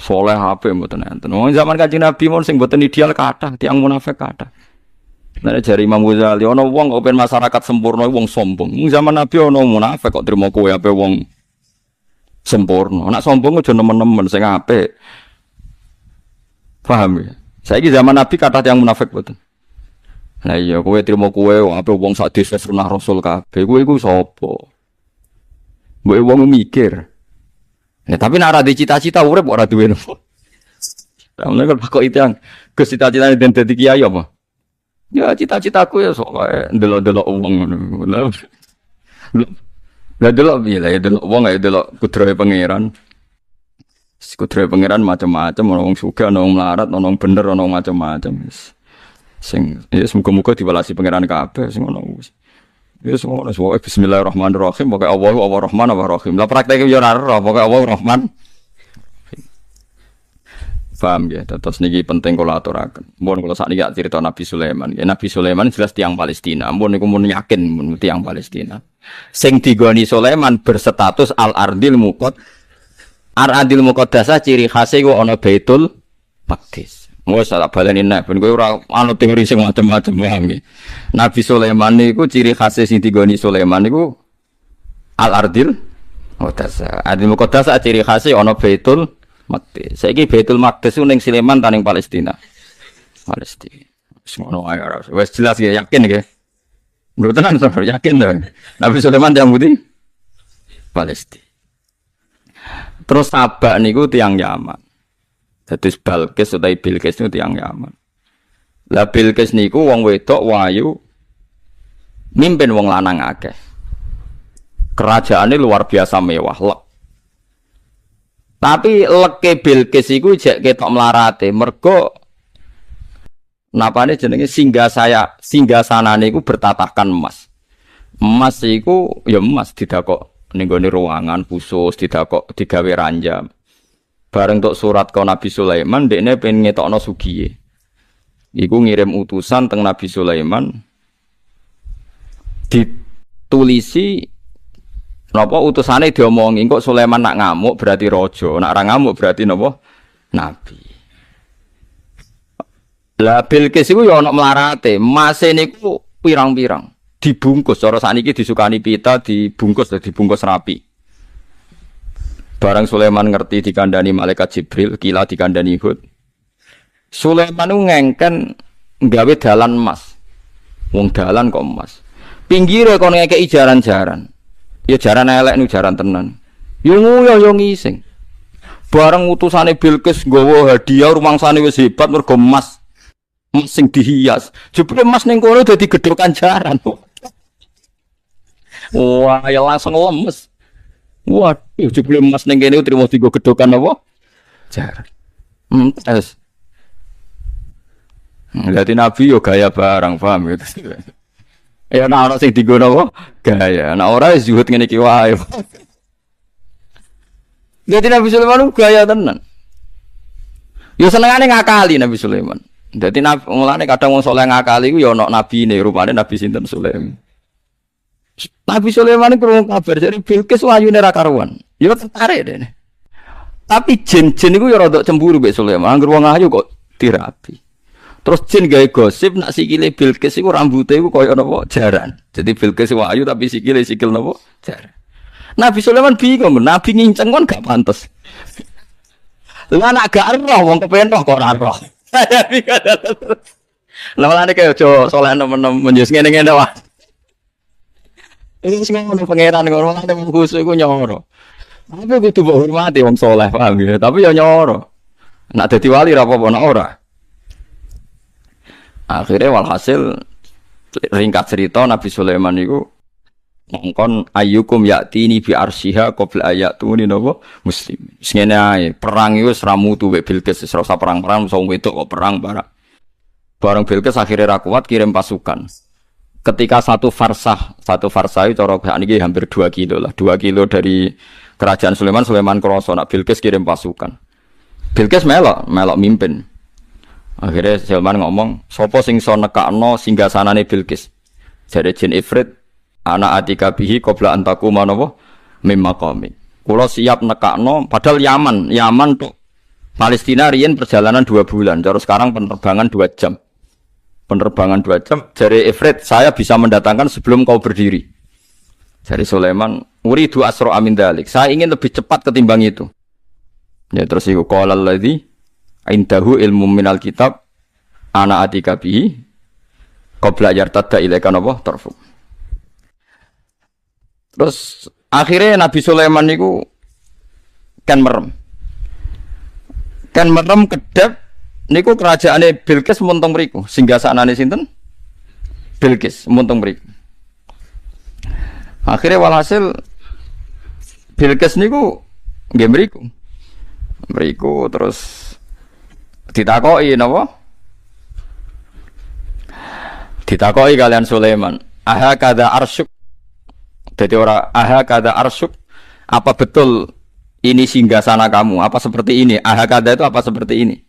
saleh apik mboten enten. Wong zaman Kanjeng Nabi mon sing mboten ideal kathah, tiyang munafik kathah. Nek jare Imam Ghazali ana wong kok ben masyarakat sempurna wong sombong. Wong zaman Nabi ana munafik kok trimo kowe ape wong sempurna. Nek sombong aja nemen-nemen sing apik. Paham ya? Saiki zaman Nabi kata yang munafik betul. Nah iya, kowe trimo kowe ape wong sak desa sunah Rasul kabeh. Kowe iku sapa? Mbok wong mikir. Ya tapi nek ora cita-cita urip ora duwe nopo. Lah kok itu yang cita-citane den dadi kiai apa? Ya cita-citaku ya sok kae ndelok-ndelok wong ngono. Lah delok piye lah ya delok wong ae delok kudrohe pangeran. Kudrohe pangeran macam-macam, ana wong sugih, ana wong melarat, ana wong bener, ana wong macam-macam. Sing ya muga-muga diwelasi pangeran kabeh sing ngono wis. Wis ngono wae bismillahirrahmanirrahim, pokoke Allahu Ar-Rahman Ar-Rahim. Lah praktek yo ora ora, pokoke Allahu Rahman. Paham ya, terus niki penting kula aturaken. Mun kula sakniki cerita Nabi Sulaiman. Ya Nabi Sulaiman jelas tiyang Palestina. Mun niku mun yakin mun tiyang Palestina. Sing digoni Sulaiman berstatus Al-Ardil Muqad. Al-Ardil Muqaddasah ciri khase ku ana Baitul Maqdis. Wes tak baleni nek ben kowe ora ana teori sing macam-macam paham nggih. Nabi Sulaiman niku ciri khase sing digoni Sulaiman niku Al-Ardil Muqaddasah. Al-Ardil Muqaddasah ciri khase ana Baitul Maqdis. Saiki Baitul Maqdis ning Sleman ta ning Palestina. Palestina. Wis ngono ae ora. Wis jelas ya yakin nggih. Mboten tenan yakin to. Nabi Sulaiman yang budi Palestina. Terus Sabak niku tiyang Yaman. Dados Balqis utawa Bilqis niku tiyang Yaman. Lah Bilqis niku wong wedok wayu mimpin wong lanang akeh. Kerajaane luar biasa mewah, lek. Tapi leke Bilqis iku jek ketok melarate, mergo napane jenenge singgasanane iku bertatahkan emas. Emas iku ya emas didakok ning gone ruangan khusus, didakok digawe ranjam. Bareng tok surat ke Nabi Sulaiman, dekne pengen ngetokno sugiye. Iku ngirim utusan teng Nabi Sulaiman ditulisi napa utusane diomongi kok Sulaiman nak ngamuk berarti raja, nak ora ngamuk berarti napa nabi. Lah Bilqis iku ya ana melarate, mase niku pirang-pirang. Dibungkus cara sakniki disukani pita dibungkus rapi. Barang Sulaiman ngerti dikandani malaikat Jibril, kila dikandani Hud. Sulaiman ku ngengken nggawe dalan emas. Wong dalan kok emas. Pinggire kono ngekeki jaran-jaran. Ya jaran elek nu jaran tenan. Ya nguyu ya ngising. Bareng utusane Bilqis nggawa hadiah rumangsane wis hebat mergo emas. Emas sing dihias. Jebule emas ning kono dadi gedhokan jaran. Wah, ya langsung lemes. Waduh, jebule emas ning kene trimo dienggo gedhokan apa? Jaran. Terus. Dadi nabi yo gaya barang, paham gitu. Ya ana sing dienggo apa? Gaya. Nek ora wis zuhud ngene iki wae. Dadi Nabi Sulaiman gaya tenan. Yo senengane ngakali Nabi Sulaiman. Dadi mulane kadang wong saleh ngakali ku yo ana nabine, rupane Nabi sinten Sulaiman. Nabi Sulaiman krungu kabar dari Bilqis wayune ra karuan. Yo tertarik dene. Tapi jin-jin iku yo rada cemburu mbek Sulaiman. Angger wong ayu kok dirapi. Terus jin gawe gosip nak sikile Bilqis iku rambute iku kaya napa jaran. Jadi Bilqis ayu tapi sikile sikil napa jaran. Nabi Sulaiman bingung, Nabi nginceng kon gak pantes. Lah nak gak roh wong kepen roh kok ora roh. Lah malane kaya aja saleh nemen-nemen yo ngene-ngene wae. Ini sing ngono pangeran ngono ana wong khusus iku nyoro. Tapi kudu mbok hormati wong saleh, paham ya. Tapi ya nyoro. Nak dadi wali ra apa-apa nek ora. Akhirnya walhasil ringkat cerita Nabi Sulaiman itu Ngongkon ayyukum ya'tini bi arsyiha qabla ayatuni napa muslim. Wis ngene ae, perang iku wis ra mutu wek Bilqis, wis ora usah perang-perang, wis wedok kok perang barang. Bareng Bilqis akhirnya ra kuat kirim pasukan. Ketika satu farsah itu cara niki hampir 2 kilo lah. 2 kilo dari kerajaan Sulaiman kroso nak Bilqis kirim pasukan. Bilqis melok mimpin. Akhirnya Sulaiman ngomong, "Sapa sing iso nekakno singgasanane Bilqis?" Jare jin Ifrit, "Ana atika bihi qabla antaku manapa mim maqami." Kula siap nekakno padahal Yaman tuh Palestina riyen perjalanan 2 bulan. Terus sekarang penerbangan 2 jam. Jare Ifrit, "Saya bisa mendatangkan sebelum kau berdiri." Jare Sulaiman, "Uridu asra amin dalik." Saya ingin lebih cepat ketimbang itu. Ya terus iku qala allazi indahu ilmu minal kitab ana atika bihi qabla yartadda ilaika napa tarfu. Terus akhirnya Nabi Sulaiman niku kan merem kedep niku kerajaane Bilqis munteng mriku. Singgasanane sinten? Bilqis munteng mriku. Akhirnya walhasil Bilqis niku nggih mriku terus ditakoki napa? Ditakoki kalian Sulaiman, "Aha kada arsyuk?" Jadi aha kada arsyuk, apa betul ini singgasana kamu? Apa seperti ini? Aha kada itu apa seperti ini?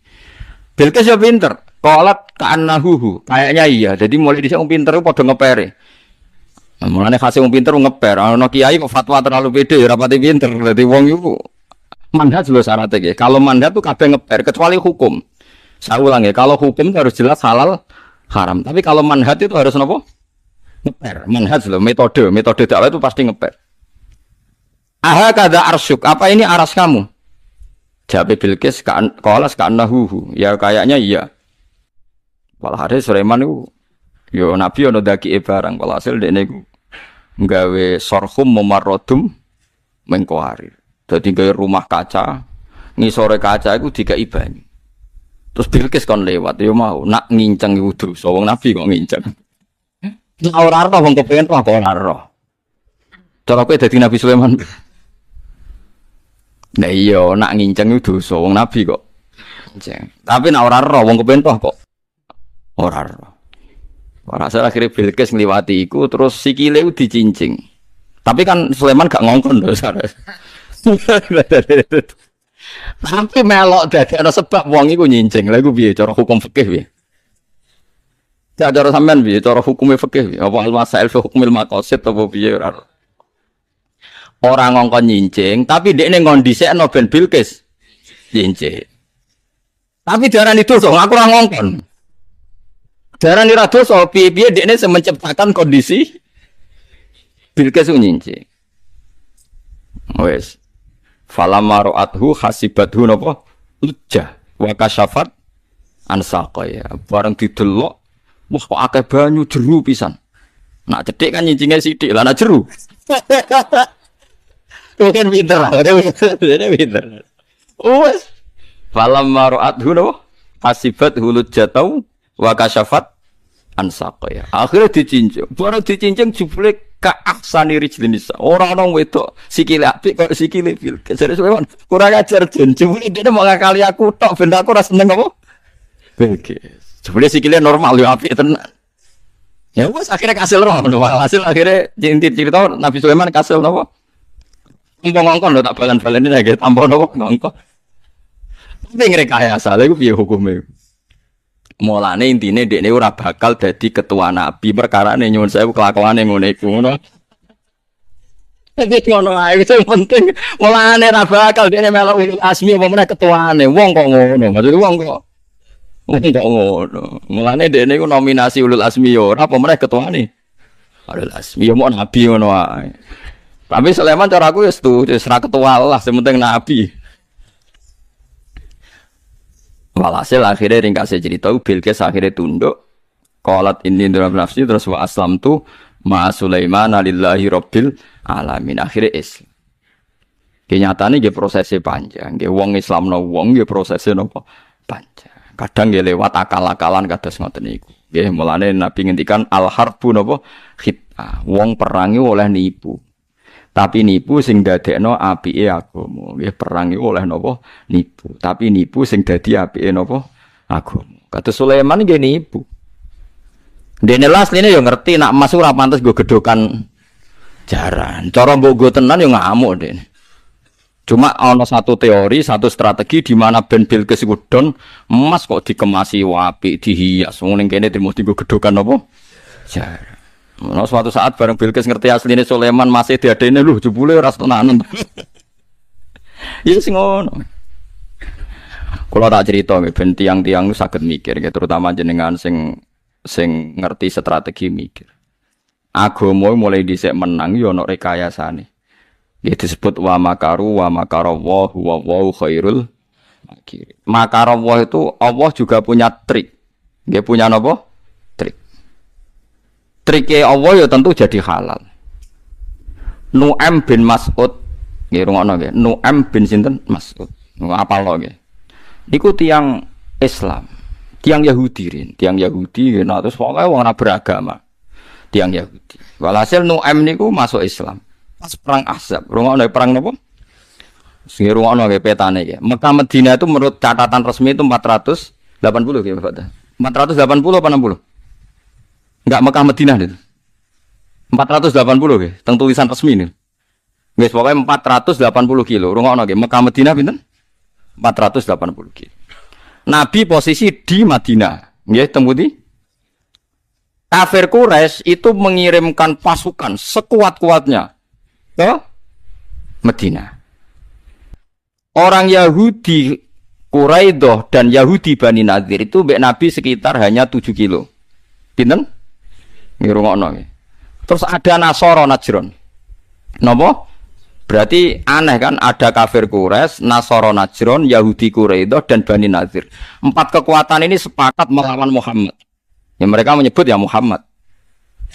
Bilqis ya pinter. Qalat ka'annahu. Kayaknya iya. Jadi mulai dhisik wong pinter ku padha ngepere. Mulane khase wong pinter ngeper. Ana kiai kok fatwa terlalu pede ora pati pinter. Dadi wong iku manhaj lho syaratnya nggih. Kalau manhaj tuh kabeh ngeper kecuali hukum. Saya ulang ya, kalau hukum itu harus jelas halal haram. Tapi kalau manhaj itu harus napa? Ngeper. Manhaj lho, metode dakwah itu pasti ngeper. Aha kada arsyuk, apa ini aras kamu? Jawab Bilqis, qalas ka'annahu. Ya kayaknya iya. Walhasil Sulaiman itu yo nabi ono daki barang. Walhasil dekne iku nggawe sorhum mumarradum mengkoharir. Dadi gawe rumah kaca, ngisore kaca iku dikai banyu. Terus Bilqis kon lewat yo mau nak nginceng iku dosa. Wong nabi kok nginceng. Nek ora ora wong kepengin kok ora ora. Cara kowe dadi Nabi Sulaiman. Nah iya nak nginceng iku dosa wong nabi kok nginceng. Tapi nek ora ora wong kepengin kok ora ora. Walhasil akhirnya Bilqis ngliwati iku terus sikile dicincing. Tapi kan Sulaiman gak ngongkon lho sare. Tapi melok dadekno sebab wong iku nyincing. Lha iku piye cara hukum fikih piye? Cara sampean piye cara hukume fikih piye? Apa al-masail fi hukmil maqasid apa piye ora? Ora ngongkon nyincing, tapi ndekne ngondisekno ben Bilqis nyincing. Tapi diarani dosa, aku ora ngongkon. Diarani ra dosa, piye-piye ndekne menciptakan kondisi Bilqis nyincing. Wes. Falamma ra'athu hasibathu napa? Lujjah wa kasyafat an saqaya. Bareng didelok, wah kok akeh banyu jeru pisan. Nak cedhik kan nyincinge sithik, lah nak jeru. Bukan pinter lah, dia pinter. Wes. Falamma ra'athu napa? Hasibathu lujjatau wa kasyafat an saqaya. Akhire dicincing. Bareng dicincing jebule ka ahsani rijlinisa. Orang-orang wedok sikile apik kok sikile Bilqis. Jare Sulaiman kurang ajar jen. Jebule dhekne mau ngakali aku tok ben aku ora seneng apa? Bilqis. Jebule sikile normal yo apik tenan. Ya wes akhirnya kasil roh. Hasil akhirnya inti cerita Nabi Sulaiman kasil napa? Ngongkon lho tak balen-baleni nggih tampa napa ngongkon. Tapi ngrekayasa lha iku piye hukume? Mulane intine dekne ora bakal dadi ketua nabi perkarane nyuwun sewu kelakuane ngono iku ngono. Dadi ngono ae sing penting mulane ora bakal dekne melok ulul asmi apa meneh ketuane. Wong kok ngono, maksud wong kok ngono. Mulane dekne iku nominasi ulul asmi yo ora apa meneh ketuane. Ulul asmi yo mau nabi ngono ae. Tapi Sulaiman cara aku ya setuju ora ketua lah, sing penting nabi. Walhasil akhirnya ringkasnya cerita Bilqis akhirnya tunduk. Qalat inni dalam nafsi terus wa aslamtu ma Sulaiman lillahi rabbil alamin. Akhirnya Islam. Kenyataannya dia prosesnya panjang. Dia wong Islam no wong dia prosesnya nopo panjang. Kadang dia lewat akal-akalan kados ngoten niku. Nggih mulane Nabi ngendikan al harbu nopo khit khit'ah. Wong perang iku oleh nipu. Tapi nipu sing dadekno apike agama. Nggih perang iku oleh napa? Nipu. Tapi nipu sing dadi apike napa? Agama. Kados Sulaiman nggih nipu. Dene asline yo ngerti nak emas ora pantes nggo gedhokan jaran. Cara mbok nggo tenan yo ngamuk dene. Cuma ana satu teori, satu strategi di mana Ben Bilqis don emas kok dikemasi apik, dihias. Wong ning kene trimo dienggo gedhokan apa? Jaran. Nah, suatu saat bareng Bilqis ngerti asline Sulaiman masih diadene lho jebule ora tenanan. Ya sing ngono. Kula tak crita nggih ben tiang-tiang nu saged mikir, terutama jenengan sing ngerti strategi mikir. Agama mulai dhisik menang yo ana rekayasane. Nggih disebut wa makaru wa makarallahu wa wallahu khairul makirin. Makarallah itu Allah juga punya trik. Nggih punya napa? Trik. Trike Allah ya tentu jadi halal. Nu'aim bin Mas'ud nggih rungokno nggih. Nu'aim bin sinten? Mas'ud. Apal lho nggih. Niku tiyang Islam, tiyang Yahudi rin, tiyang Yahudi nah terus pokoke wong ora beragama. Tiyang Yahudi. Walhasil Nu'aim niku masuk Islam. Pas perang Ahzab, rungokno perang napa? Sing rungokno nggih petane nggih. Mekah Madinah itu menurut catatan resmi itu 480 nggih Bapak. 480 apa 60? Enggak Mekah Madinah itu. 480 nggih, teng tulisan resmi niku. Nggih pokoke 480 kilo. Rungokno nggih, Mekah Madinah pinten? 480 kilo. Nabi posisi di Madinah. Nggih, teng pundi? Kafir Quraisy itu mengirimkan pasukan sekuat-kuatnya ke Madinah. Orang Yahudi Quraidah dan Yahudi Bani Nadir itu mbek Nabi sekitar hanya 7 kilo. Pinten? Ngirungokno nggih. Terus ada Nasara Najron. Napa? Berarti aneh kan ada kafir Quraisy, Nasara Najron, Yahudi Quraidah dan Bani Nadir. 4 kekuatan ini sepakat melawan Muhammad. Ya mereka menyebut ya Muhammad.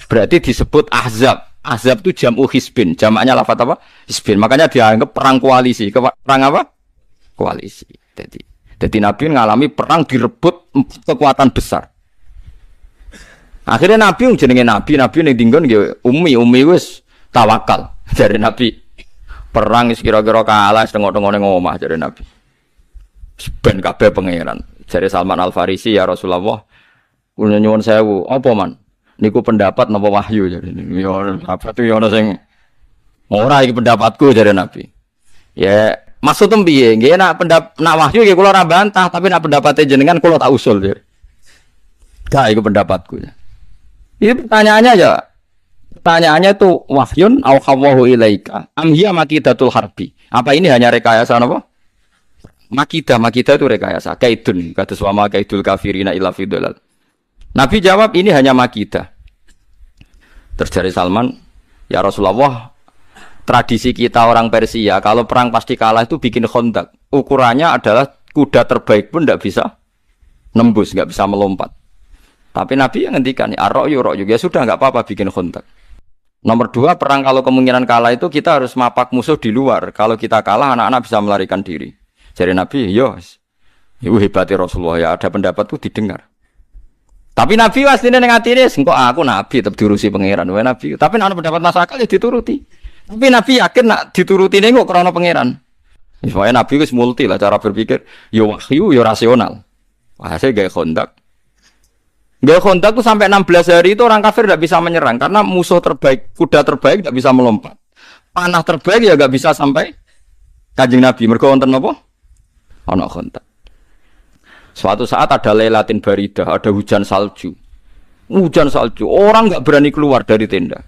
Berarti disebut Ahzab. Ahzab itu jam'u hisbin, jamaknya lafaz apa? Hisbin. Makanya dianggap perang koalisi. Perang apa? Koalisi. Jadi Nabi ngalami perang direbut 4 kekuatan besar. Akhirnya Nabi jenenge Nabi ning dinggon nggih Ummi wis tawakal dari Nabi. Perang kira-kira kalah setengah-tengah ning omah dari Nabi. Ben kabeh pangeran. Jare Salman Al Farisi ya Rasulullah, kula nyuwun sewu, apa man? Niku pendapat napa wahyu jare. Ya apa tuh ya ana sing ora iki pendapatku jare Nabi. Ya maksud piye? Nggih nak wahyu nggih kula ora bantah, tapi nak pendapate jenengan kula tak usul jare. Gak iku pendapatku. Ini pertanyaannya itu wahyun au hawahu ilaika am hiya makidatul harbi. Apa ini hanya rekayasa apa? Makidah itu rekayasa. Kaidun kados wa ma kaidul kafirina illa fi dhalal. Nabi jawab ini hanya makidah. Terjadi Salman, ya Rasulullah, tradisi kita orang Persia kalau perang pasti kalah itu bikin khondak. Ukurannya adalah kuda terbaik pun tidak bisa nembus, nggak bisa melompat. Tapi Nabi yang ngendikan, ar-ra'yu ya sudah nggak apa-apa bikin khondak. Nomor 2, perang kalau kemungkinan kalah itu kita harus mapak musuh di luar. Kalau kita kalah anak-anak bisa melarikan diri. Jadi Nabi, itu hebatnya Rasulullah ya, ada pendapat itu didengar. Tapi Nabi aslinya yang hati ini, kok aku Nabi tetap diurusi pangeran, Nabi. Tapi ada pendapat masakal ya dituruti. Tapi Nabi yakin nak dituruti ini kok karena pangeran. Soalnya Nabi itu multi lah cara berpikir, yo wahyu, yo rasional. Wah saya gaya kontak. Gaya kontak itu sampai 16 hari itu orang kafir tidak bisa menyerang karena musuh terbaik, kuda terbaik tidak bisa melompat. Panah terbaik ya nggak bisa sampai Kanjeng Nabi. Mergo wonten napa? Ana kontak. Suatu saat ada Lailatin Baridah, ada hujan salju. Hujan salju, orang nggak berani keluar dari tenda.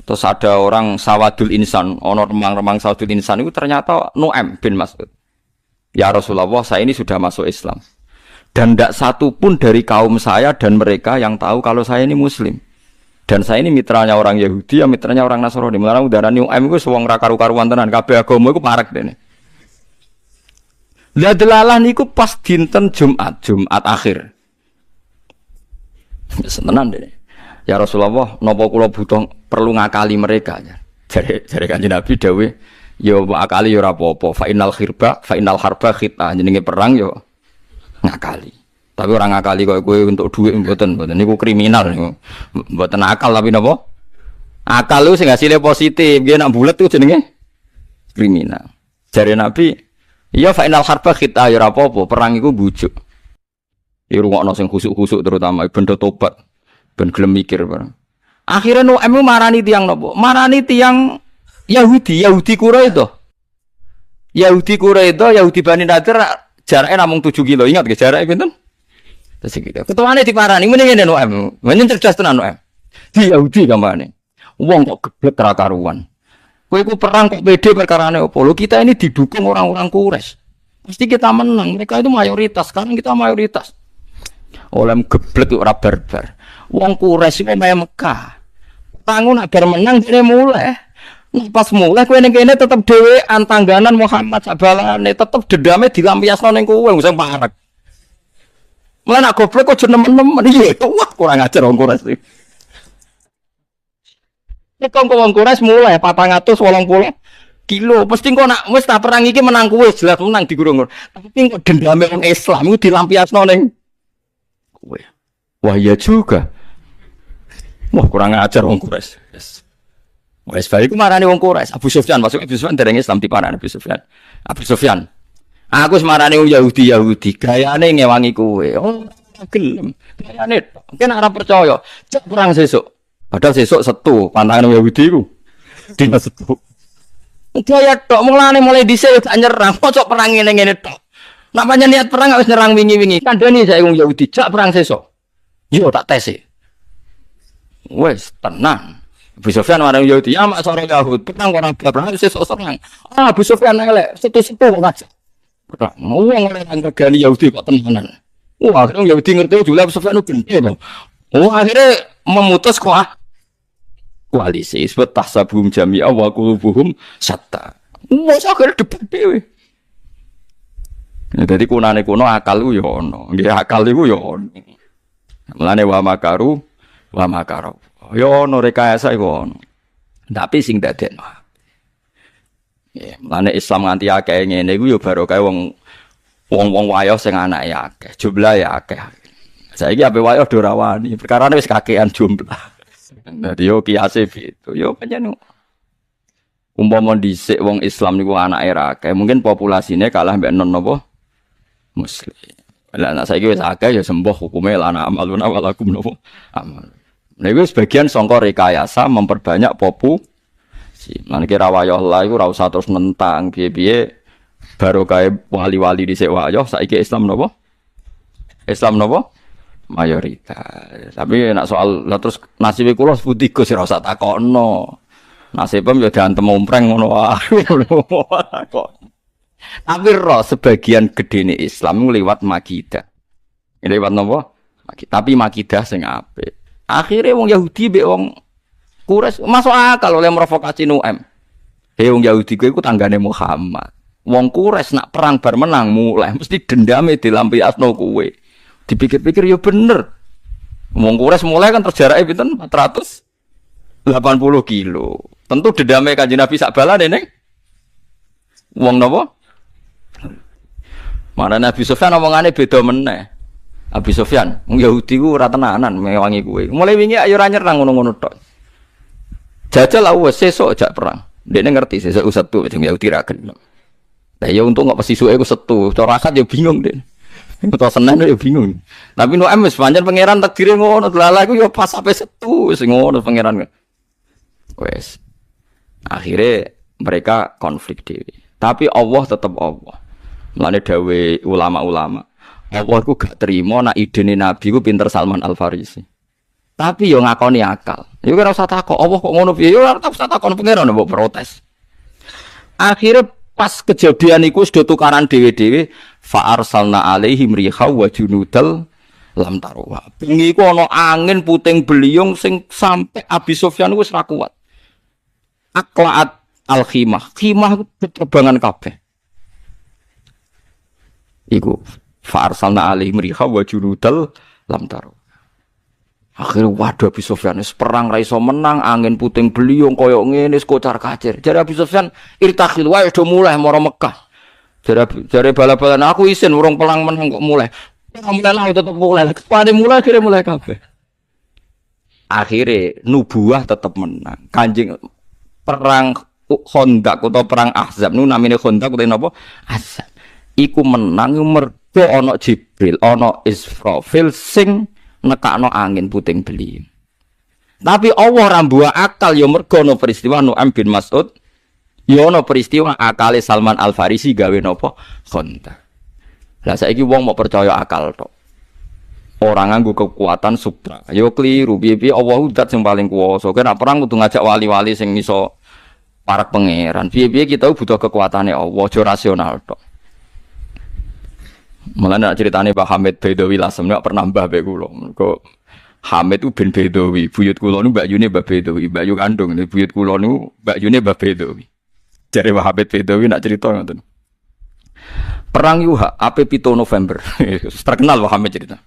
Terus ada orang Sawadul Insan, ono remang-remang Sawadul Insan itu ternyata Nu'aim bin Mas'ud. Ya Rasulullah, saya ini sudah masuk Islam. Dan tidak satu pun dari kaum saya dan mereka yang tahu kalau saya ini Muslim. Dan saya ini mitranya orang Yahudi, ya mitranya orang Nasrani. Mulane udara Nu'aim itu wong ra karu-karuan tenan, kabeh agama iku parek dene. Lah delalah niku pas dinten Jumat akhir. Tenan dene. Ya Rasulullah, napa kula butuh perlu ngakali mereka ya. Jare Kanjeng Nabi dawuh, ya akali ya ora apa-apa. Fa innal harba khita, jenenge perang ya ngakali. Tapi orang ngakali kok kowe untuk duit mboten niku kriminal niku. Mboten akal tapi napa? Akal lu sing hasilnya positif, nggih nak bulet itu jenenge kriminal. Jare Nabi, ya final harba kita ya ora apa-apa, perang iku bujuk. Ya rungokno sing khusuk-khusuk terutama ben tobat, ben gelem mikir bareng. Akhirnya Nu'aim marani tiang napa? Marani tiang Yahudi Quraisy. Yahudi Bani Nadir jaraknya namung 7 kilo. Ingat nggih jaraknya pinten? 7 kilo. Ketuane diparani mending ngene Nu'aim. Menyen cerdas tenan Nu'aim. Di Yahudi gamane. Wong kok geblek ra karuan. Kowe iku perang kok pede perkarane opo? Lho kita ini didukung orang-orang Quraisy. Pasti kita menang. Mereka itu mayoritas, sekarang kita mayoritas. Oleh geblek ora barbar. Wong Quraisy iki meh Mekah. Tangun nak bar menang dene mulai. Pas mulai kowe ning kene tetep dhewean tangganan Muhammad sabalane tetep dendame dilampiasno ning kowe sing parek. Mulai nak goblok kok nemen-nemen iki. Wah, kurang ajar wong Quraisy. Nek wong Quraisy mulai 480 kilo. Mesti kok nak wis ta perang iki menang kowe jelas menang digurung. Tapi kok dendame wong Islam iku dilampiasno ning kowe. Wah, iya juga. Wah, kurang ajar wong Quraisy. Wes bae iku marani wong Quraisy. Abu Sufyan masuk Abu Sufyan dereng Islam diparani Abu Sufyan. Abu Sufyan. Aku wis marani wong Yahudi gayane ngewangi kowe. Oh, gelem. Gayane mungkin ora percaya. Cek perang sesuk. Padahal sesuk Setu, pantangan Yahudi iku. Dina Setu. Gaya tok mulane mulai dhisik gak nyerang. Kok perang ngene-ngene tok. Nak pancen niat perang wis nyerang wingi-wingi. Kandhani saiki wong Yahudi, cek perang sesuk. Yo tak tesi. Wes tenang. Abu Sufyan marang Yahudi, ya mak sore Yahud, perang ora perang sesuk serang. Abu Sufyan elek, setu-setu kok ngajak. Perang wong oleh nggregani Yahudi kok tenanan. Wah, akhirnya Yahudi ngerti jule Abu Sufyan gede to. Oh, akhirnya memutus koalisi sebut tahsabum jami'a wa qulubuhum syatta. Wes akhirnya debat dhewe. Ya dadi kunane kuno akal ku ya ono. Nggih akal iku ya ono. Mulane wa makaru wa makaro. Ya ono rekayasa iku ono. Tapi sing dadekno. Ya, mulane Islam nganti akeh ngene iku ya barokah wong wayo sing anake akeh, jumlah ya akeh. Saiki ape wayo do ora wani, perkarane wis kakean jumlah. Dadi yo kiase gitu. Yo pancen umpama dhisik wong Islam niku anake ra akeh, mungkin populasine kalah mbek non napa Muslim. Lah anak saiki wis akeh ya sembuh hukume lana amaluna walakum napa amal. Niku sebagian sangka rekayasa memperbanyak Lan kira wayo Allah iku ora usah terus nentang piye-piye barokah wali-wali dhisik wayo saiki Islam napa? Islam napa? Mayoritas. Tapi nek soal lah terus nasibe kula sepundi Gus ora usah takokno. Nasibem ya diantem ompreng ngono wae. Tapi roh sebagian gedene Islam liwat Makidah. Liwat napa? Tapi Makidah sing apik. Akhire wong Yahudi mbek wong Quraisy masuk akal oleh provokasi Nu'aim. Wong Yahudi kowe iku tanggane Muhammad. Wong Quraisy nak perang bar menang mulai mesti dendame dilampiasno kowe. Dipikir-pikir ya bener. Wong Quraisy mulai kan terjarake pinten 480 kilo. Tentu dendame Kanjeng Nabi sak balane ning wong napa? Mana Nabi Sufyan omongane beda meneh. Nabi Sufyan, wong Yahudi ku ora tenanan mewangi kowe. Mulai wingi ayo ora nyerang ngono-ngono tok. Jajal wis sesuk jak perang. Dekne ngerti sesuk Setu sing Yahudi ra gelem. Lah ya untung kok pesisuke ku Setu. Cara akad ya bingung, Dik. Utawa Senin ya bingung. Tapi Nu'aim wis pancen pangeran takdire ngono. Lha iku ya pas sampai Setu wis ngono pangeran. Wes. Akhirnya mereka konflik dhewe. Tapi Allah tetap Allah. Mulane dawe ulama-ulama. Allah ku gak terima nak idene Nabi ku pinter Salman Al-Farisi. Tapi yo ngakoni akal. Yo ora usah takok Allah kok ngono piye. Yo ora usah takon pangeran mbok protes. Akhirnya pas kejadian iku sudah tukaran dhewe-dhewe fa arsalna alaihim riha wa junudal lam taruha. Bengi iku ana angin puting beliung sing sampai Abi Sufyan wis ra kuat. Aqlaat al-khimah. Khimah beterbangan kabeh. Iku fa arsalna alaihim riha wa junudal lam taruha. Akhirnya waduh Abi Sufyan wis perang ra iso menang, angin puting beliung koyo ngene wis kocar-kacir. Jare Abi Sufyan irtakhil wae do mulai mara Mekah. Jare bala-balan aku isin urung perang menang kok mulai. Mulai lah tetep mulai. Kepane mulai akhirnya mulai kabeh. Akhirnya nubuah tetap menang. Kanjeng perang Khandaq atau perang Ahzab nu namine Khandaq utawa napa? Ahzab. Iku menang mergo ana Jibril, ana Israfil sing nekakno angin puting beliung. Tapi Allah rambuha akal ya mergo ana peristiwa Nu'aim bin Mas'ud. Ya ana peristiwa akale Salman Al Farisi gawe napa? Khandaq. Lah saiki wong mau percaya akal tok. Ora nganggo kekuatan supra. Ya kliru, piye-piye Allah zat sing paling kuwasa. Kena perang kudu ngajak wali-wali sing iso para pangeran. Piye-piye kita butuh kekuatannya Allah, aja rasional tok. Mulane nek critane Pak Hamid Bedawi Lasem nek pernah mbah be kula. Mergo Hamid itu bin Bedawi, buyut kula niku mbakyune Mbah Bedawi, mbakyu kandung. Buyut kula niku mbakyune Mbah Bedawi. Jare Pak Hamid Bedawi nak cerita ngoten. Perang Yuha, ape 7 November. Terkenal Pak Hamid cerita.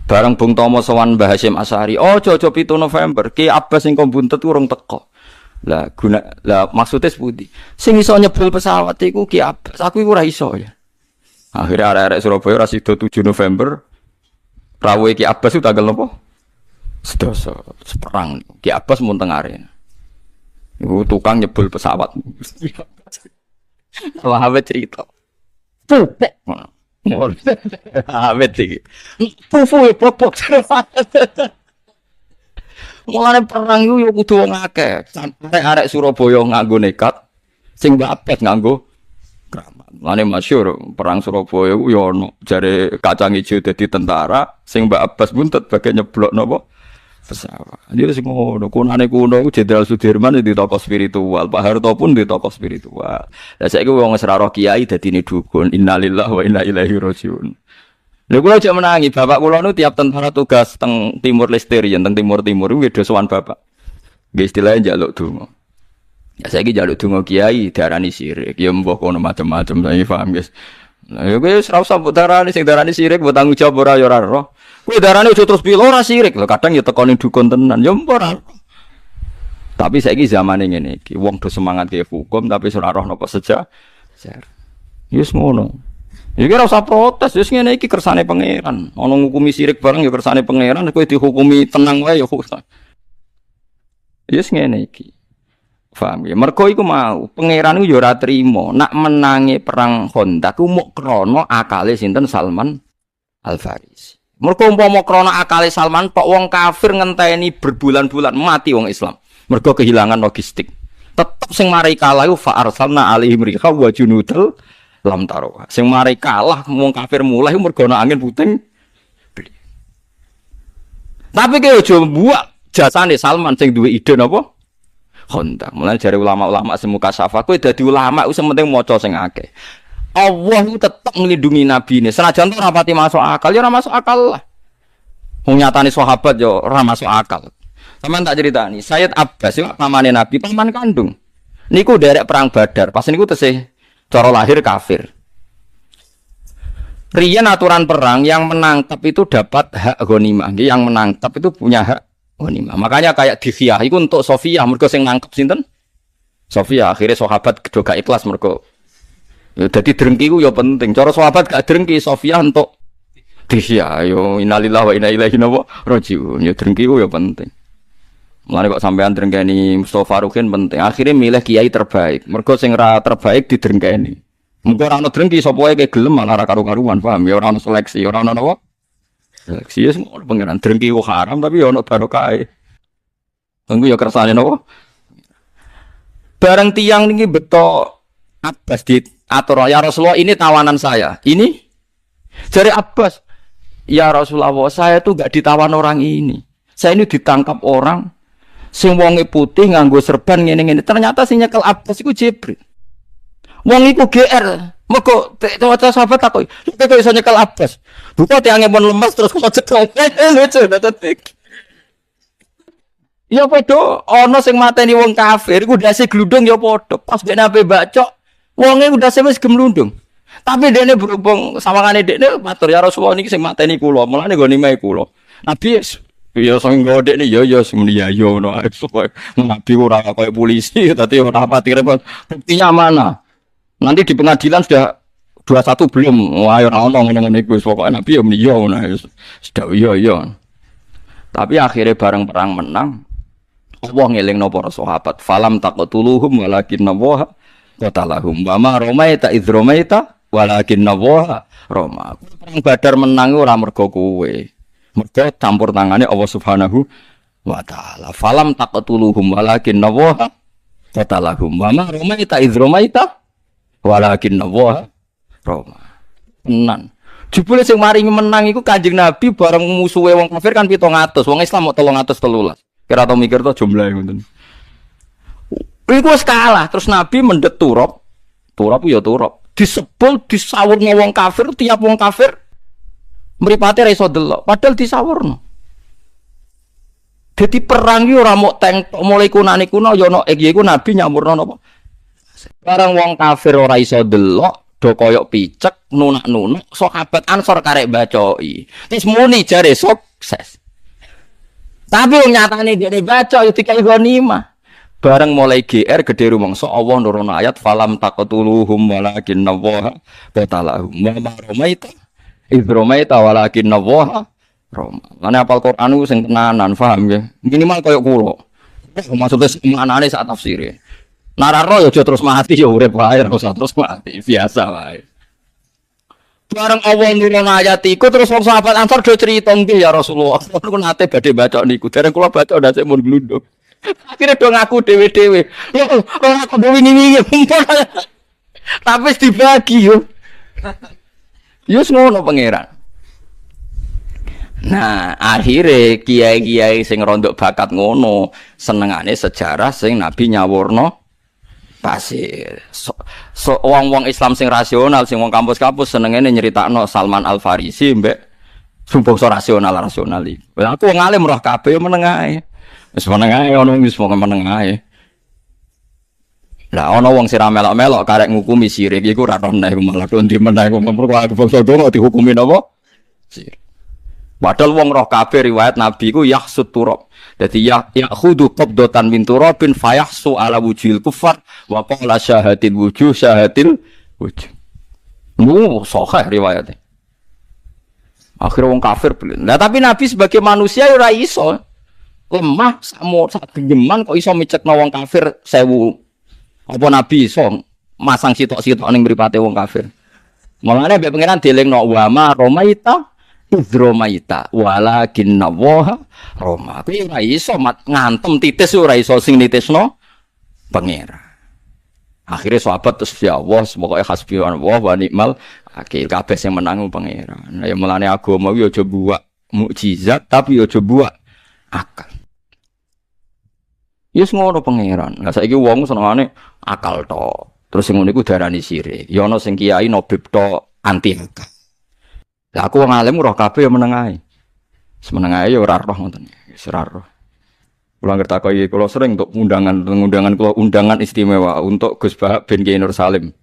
Bareng Bung Tomo sowan Mbah Hasyim Asy'ari, aja 7 November, Ki Abbas sing kombuntet urung teko. Lah maksudnya sepundi? Sing iso nyebul pesawat iku Ki Abbas, aku iku ora iso ya. Akhirnya arek-arek Surabaya ora sida 7 November. Rawuhe Ki Abbas itu tanggal napa? Sedasa perang. Ki Abbas mun teng arena. Iku tukang nyebul pesawat. Wah, cerita. Pupek. Awet iki. Fufu popok. Mulane perang iku yo kudu wong akeh. Arek Surabaya nganggo nekat, sing Mbak nganggo kramat. Mulane masyhur perang Surabaya ku yo ono jare kacang ijo dadi tentara, sing Mbak Abbas buntet bagai nyeblok napa pesawat. Dia sing ngono, kunane kuno iku Jenderal Sudirman di tokoh spiritual, Pak Harto pun di tokoh spiritual. Lah saiki wong wis ora roh kiai dadine dukun. Innalillahi wa inna ilaihi rajiun. Lha kula aja menangi, bapak kula nu tiap tentara tugas teng Timur Leste yen teng timur-timur kuwi do sowan bapak. Nggih istilahnya njaluk donga. Ya saiki njaluk donga kiai diarani sirik. Ya mbah kono macam-macam saya paham, guys. Lah ya wis ora usah mbok darani sing darani sirik mbok tanggung jawab ora ya ora roh. Kuwi darane aja terus pilo ora sirik lho, kadang ya teko ning dukun tenan, ya ora. Tapi saiki zamane ngene iki, wong do semangat ke hukum tapi ora roh napa sejar. Yes ngono. Iki ora usah protes, wis ngene iki kersane pangeran. Ana ngukumi sirik bareng ya kersane pangeran, kowe dihukumi tenang wae ya. Yes ngene iki. Paham ya? Mergo iku mau, pangeran iku ya ora trima nak menangi perang Khandaq ku muk krana akale sinten Salman Al Farisi. Mergo umpama krana akale Salman tok wong kafir ngenteni berbulan-bulan mati wong Islam. Mergo kehilangan logistik. Tetep sing mari kalah iku fa arsalna alaihim riha wa junudal lam taroha. Sing mari kalah wong kafir mulai mergo ana angin puting. Tapi ki aja mbuak jasane Salman sing duwe ide napa? Khandaq. Mulane jare ulama-ulama semuka syafa kowe dadi ulama wis penting maca sing akeh. Allah itu tetap melindungi Nabi ini. Senajan itu rapati masuk akal, ya ora masuk akal lah. Wong nyatane sahabat ya ora masuk akal. Sampeyan tak ceritani, Sayyid Abbas itu pamane Nabi, paman kandung. Niku derek perang Badar, pas niku tesih cara lahir kafir. Riyen aturan perang yang menangkap itu dapat hak ghanimah. Yang menangkap itu punya hak ghanimah. Makanya kayak Dikhiyah iku untuk Sofiyah mergo sing nangkep sinten? Sofiyah akhirnya sahabat do gak ikhlas mergo ya dadi drengki ku ya penting. Cara sahabat gak drengki Sofiyah untuk Dikhiyah. Yo innalillahi wa inna ilaihi rajiun. Ya drengki ku ya penting. Mulane kok sampean drengkeni Mustofa Rukin penting. Akhirnya milih kiai terbaik. Mergo sing ra terbaik didrengkeni. Muga ora ono drengki sapa wae gelem malah ora karu-karuan, paham? Ya ora ono seleksi, ora ono napa? Seleksi ya semua pengenan drengki ku haram tapi ya ono barokah. Tunggu ya kersane napa? Bareng tiang niki beto Abbas diatur ya Rasulullah ini tawanan saya. Ini jari Abbas, ya Rasulullah saya tuh gak ditawan orang ini. Saya ini ditangkap orang sing wonge putih nganggo serban ngene-ngene. Ternyata sing nyekel Abbas iku Jibril. Wong iku GR. Mergo waca sahabat takoki, "Kok iso nyekel Abbas?" Buka tiange pun lemas terus kok cekel. Lucu tetek. Ya padha ana sing mateni wong kafir iku ndase glundung ya padha. Pas dene ape bacok, wonge udah wis gemlundung. Tapi dene berhubung sawangane dekne matur ya Rasulullah niki sing mateni kula, mulane nggone mae kula. Nabi ya sing godek ni ya semuni ya yo no. Nabi ora koyo polisi tapi ora pati repot. Buktinya mana? Nanti di pengadilan sudah 21 belum. Wah, ora ono ngene-ngene iku pokoke Nabi ya muni yo ngono. Sudah yo. Tapi akhirnya bareng perang menang. Allah ngelingno para sahabat. Falam taqtuluhum walakinna Allah qatalahum. Wa ma ramaita idz ramaita walakinna Allah rama. Perang Badar menang ora mergo kowe. Mergo campur tangane Allah Subhanahu wa taala. Falam taqtuluhum walakinna Allah qatalahum. Wa ma ramaita idz ramaita walakinna Allah rama. Tenan. Jebule sing maringi menang iku Kanjeng Nabi bareng musuhe wong kafir kan 700, wong Islam mok 313. Kira tau mikir to jumlahe ngoten. Iku wis kalah, terus Nabi mendet turap. Turap ya turap. Disebul disawurno wong kafir, tiap wong kafir mripate ra iso delok, padahal disawurno. Dadi perang iki ora mok teng mulai kunane kuno ya ono iki Nabi nyamurno napa. Barang wong kafir ora iso delok do koyok picek nunak-nunak sahabat Ansor karek bacoi. Wis muni jare sukses. Tapi wong nyatane dhekne baca ya dikai ghanimah. Bareng mulai GR gede rumangsa Allah nurono ayat falam taqtuluhum walakinna Allah qatalahum. Wa ma ramaita idz ramaita walakinna Allah rama. Lan apal Quran ku sing tenanan, paham nggih? Minimal koyok kula. Maksudnya maknane sak tafsire. Nararo ya terus mati ya urip wae ora usah terus mati biasa wae. Bareng Allah nurono ayat iku terus wong sahabat Ansor do crita nggih ya Rasulullah. Niku nate badhe baca niku. Dereng kula baca ndase mun glunduk. Akhire do ngaku dhewe-dhewe. Ya ora aku wingi-wingi. Tapi wis dibagi yo. Yo ngono pangeran. Nah, akhirnya kiai-kiai sing rondok bakat ngono senengane sejarah sing Nabi nyawurno pasir. Wong-wong Islam sing rasional, sing wong kampus-kampus senengane nyeritakno Salman Al Farisi mbek sumpah rasional iki. Aku wong alim roh kabeh meneng ae. Wis meneng ae ono wis meneng ae. Lah ono wong sira melok-melok karek ngukumi sirik iku ora roh nek malah ndi meneh kok aku bangsa dono dihukumi napa? Sirik. Padahal wong roh kabeh riwayat Nabi ku yahsut turab. Dadi yakhudu qabdatan min turabin fayahsu ala wujhil kufar wa qala syahatil wujuh syahatil wujuh. Sahih riwayatnya. Akhirnya wong kafir beli. Nah tapi Nabi sebagai manusia ora iso. Lemah sak genjeman kok iso micekno wong kafir 1000. Apa Nabi iso masang sitok-sitok ning mripate wong kafir. Mulane mbek pangeran dielingno wa ma romaita Idromaita walakinna waha Roma. Kuwi ora iso ngantem titis ora iso sing nitisno pangeran. Akhirnya sahabat terus ya Allah pokoke hasbunallah wa ni'mal wakil kabeh sing menang pangeran. Ya mulane agama kuwi aja buak mukjizat tapi aja buak akal. Yes ngono pangeran. Lah saiki wong senengane akal tok. Terus sing ngono iku darani sirik. Ya ana sing kiai nobib tok anti akal. Lah aku wong alim roh kabeh ya meneng ae. Semeneng ae ya ora roh ngoten. Wis ora roh. Kula ngertakoki kula sering untuk undangan kula undangan istimewa untuk Gus Bahak bin Kiai Nur Salim.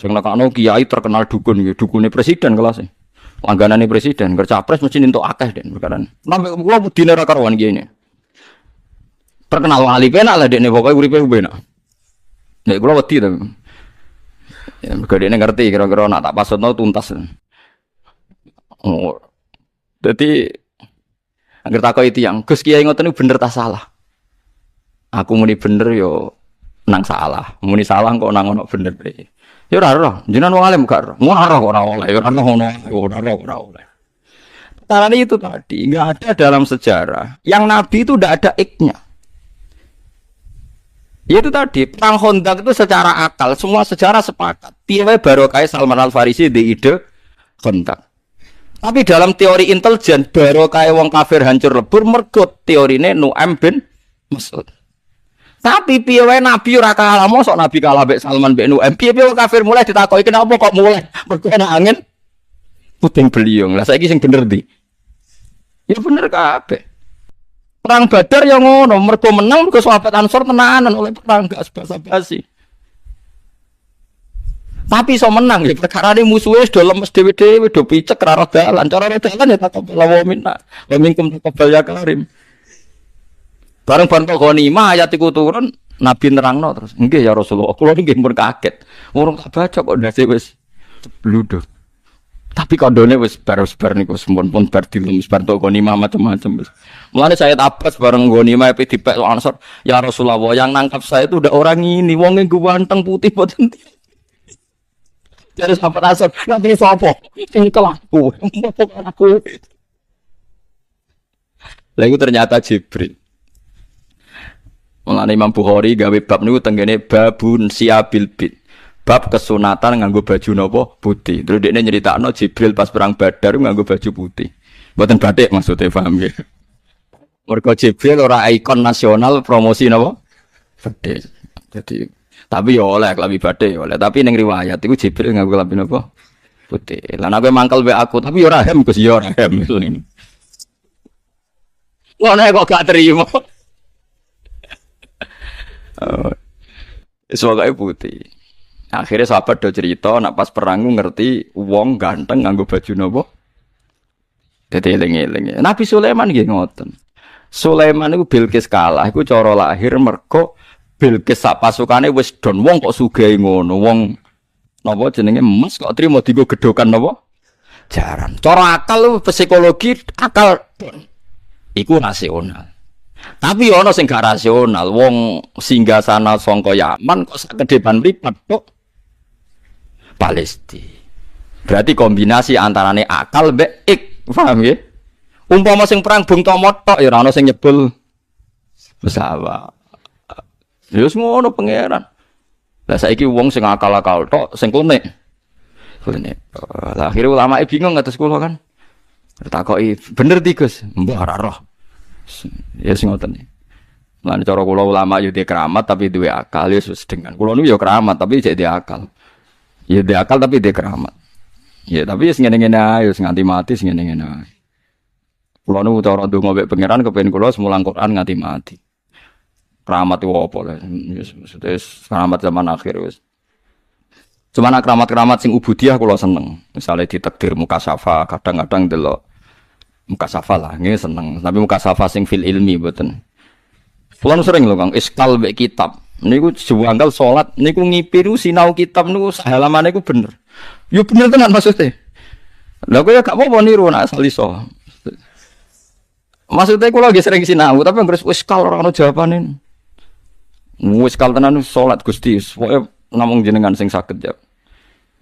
Sing nekakno kiai terkenal dukun nggih, dukune presiden kelasé. Langganane presiden, kerja pres mesti entuk akeh den perkara. Sampai kula budine ra karuan kiai. Terkenal wali penak lah dekne pokoke uripe penak. Nek kula wedi to. Ya mergo dekne ngerti kira-kira nak tak pasutno tuntas. Oh, jadi angger takoki tiyang, Gus Kiai ngoten niku bener ta salah? Aku muni bener yo nang salah, muni salah kok nang ono bener. Ya ora roh, jenengan wong alim gak roh. Ngono roh ora oleh, ora ngono, ora oleh. Karena itu tadi enggak ada dalam sejarah yang Nabi itu ndak ada iknya. Ya itu tadi perang Khandaq itu secara akal semua sejarah sepakat. Piye barokah Salman Al Farisi di ide Khandaq. Tapi dalam teori intelijen baru kaya wong kafir hancur lebur mergo teorine Nu'aim bin Mas'ud. Tapi piye wae Nabi ora kalah, mosok Nabi kalah mbek Salman mbek Nu'aim. Piye wong kafir mulai ditakoki kenapa kok mulai? Mergo enak angin puting beliung. Lah saiki sing bener ndi? Ya bener kabeh. Perang Badar ya ngono, mergo menang mergo sahabat Ansor tenanan oleh perang gak basa-basi. Tapi iso menang ya perkara ini musuhnya sudah lemes dewe-dewe do picek raro dalan cara dalan ya takobal wa minna wa minkum takobal ya karim. Bareng bantu ghanimah ayat iku turun Nabi nerangno terus nggih ya Rasulullah kula nggih pun kaget urung tak baca kok ndase wis Cebluduk. Tapi kondone wis bar niku pun bar dilem bar tok ghanimah macam-macam. Mulane saya Abbas bareng ghanimah epi dipek Ansor, ya Rasulullah yang nangkap saya itu udah orang ini, wong gue ganteng putih boten. Jadi sahabat Ansor, nanti sapa? Sing kelaku, aku. Lah iku ternyata Jibril. Mulane Imam Bukhari gawe bab niku tenggene babun siabil bid. Bab kesunatan nganggo baju napa putih. Terus dekne nyeritakno Jibril pas perang Badar nganggo baju putih. Mboten batik maksudnya paham nggih. Mergo Jibril ora ikon nasional promosi napa? Batik. Jadi tapi ya oleh klambi batik ya oleh, tapi ning riwayat iku Jibril nganggo klambi napa? Putih. Lah nek mangkel wae aku, tapi ya ora hem Gus ya ora hem ini. Ngono kok gak terima. Semoga putih. Akhirnya sahabat do cerita, nak pas perang ngerti wong ganteng nganggo baju nopo. Dadi eling-eling. Nabi Sulaiman nggih ngoten. Sulaiman niku Bilqis kalah, iku cara lahir mergo Bilqis sak pasukane wis don wong kok sugih ngono. Wong napa jenenge emas kok trimo dienggo gedhokan napa? Jaran. Cara akal psikologi akal don. Iku rasional. Tapi ana sing gak rasional, wong singgasana sangka Yaman kok sak kedepan mripat kok Palestina. Berarti kombinasi antarane akal mbek paham nggih? Umpama sing perang Bung Tomo tok ya ora ana sing nyebul pesawat. Ya wis ngono pangeran. Lah saiki wong sing akal-akal tok sing klenik. Klenik. Lah akhire ulama bingung ngatus kula kan. Takoki, bener ti Gus? Mbah ora roh. Ya sing ngoten. Lan cara kula ulama yo duwe keramat tapi duwe akal ya wis dengan. Kula niku yo keramat tapi jek duwe akal. Ya duwe akal tapi duwe keramat. Ya tapi wis ngene-ngene ae wis nganti mati sing ngene-ngene ae. Kula niku cara ndonga mek pangeran kepengin kula semulang Quran nganti mati. Keramat itu apa lah? Wis keramat zaman akhir wis. Cuman keramat-keramat sing ubudiyah kula seneng. Misale ditakdir mukasafa, kadang-kadang delok mukasafa lah, nggih seneng. Tapi mukasafa sing fil ilmi mboten. Kula sering lho Kang, iskal mek kitab. Niku jewanggal salat niku ngipi niku sinau kitab niku sahalamane niku bener. Yo bener tenan maksudnya. Lah kok ya gak apa-apa niru nek asal iso. Maksudnya kula lagi sering sinau tapi anggere wis kal ora ono jawabane. Wis kal tenan salat Gusti, pokoke namung jenengan sing saged jawab.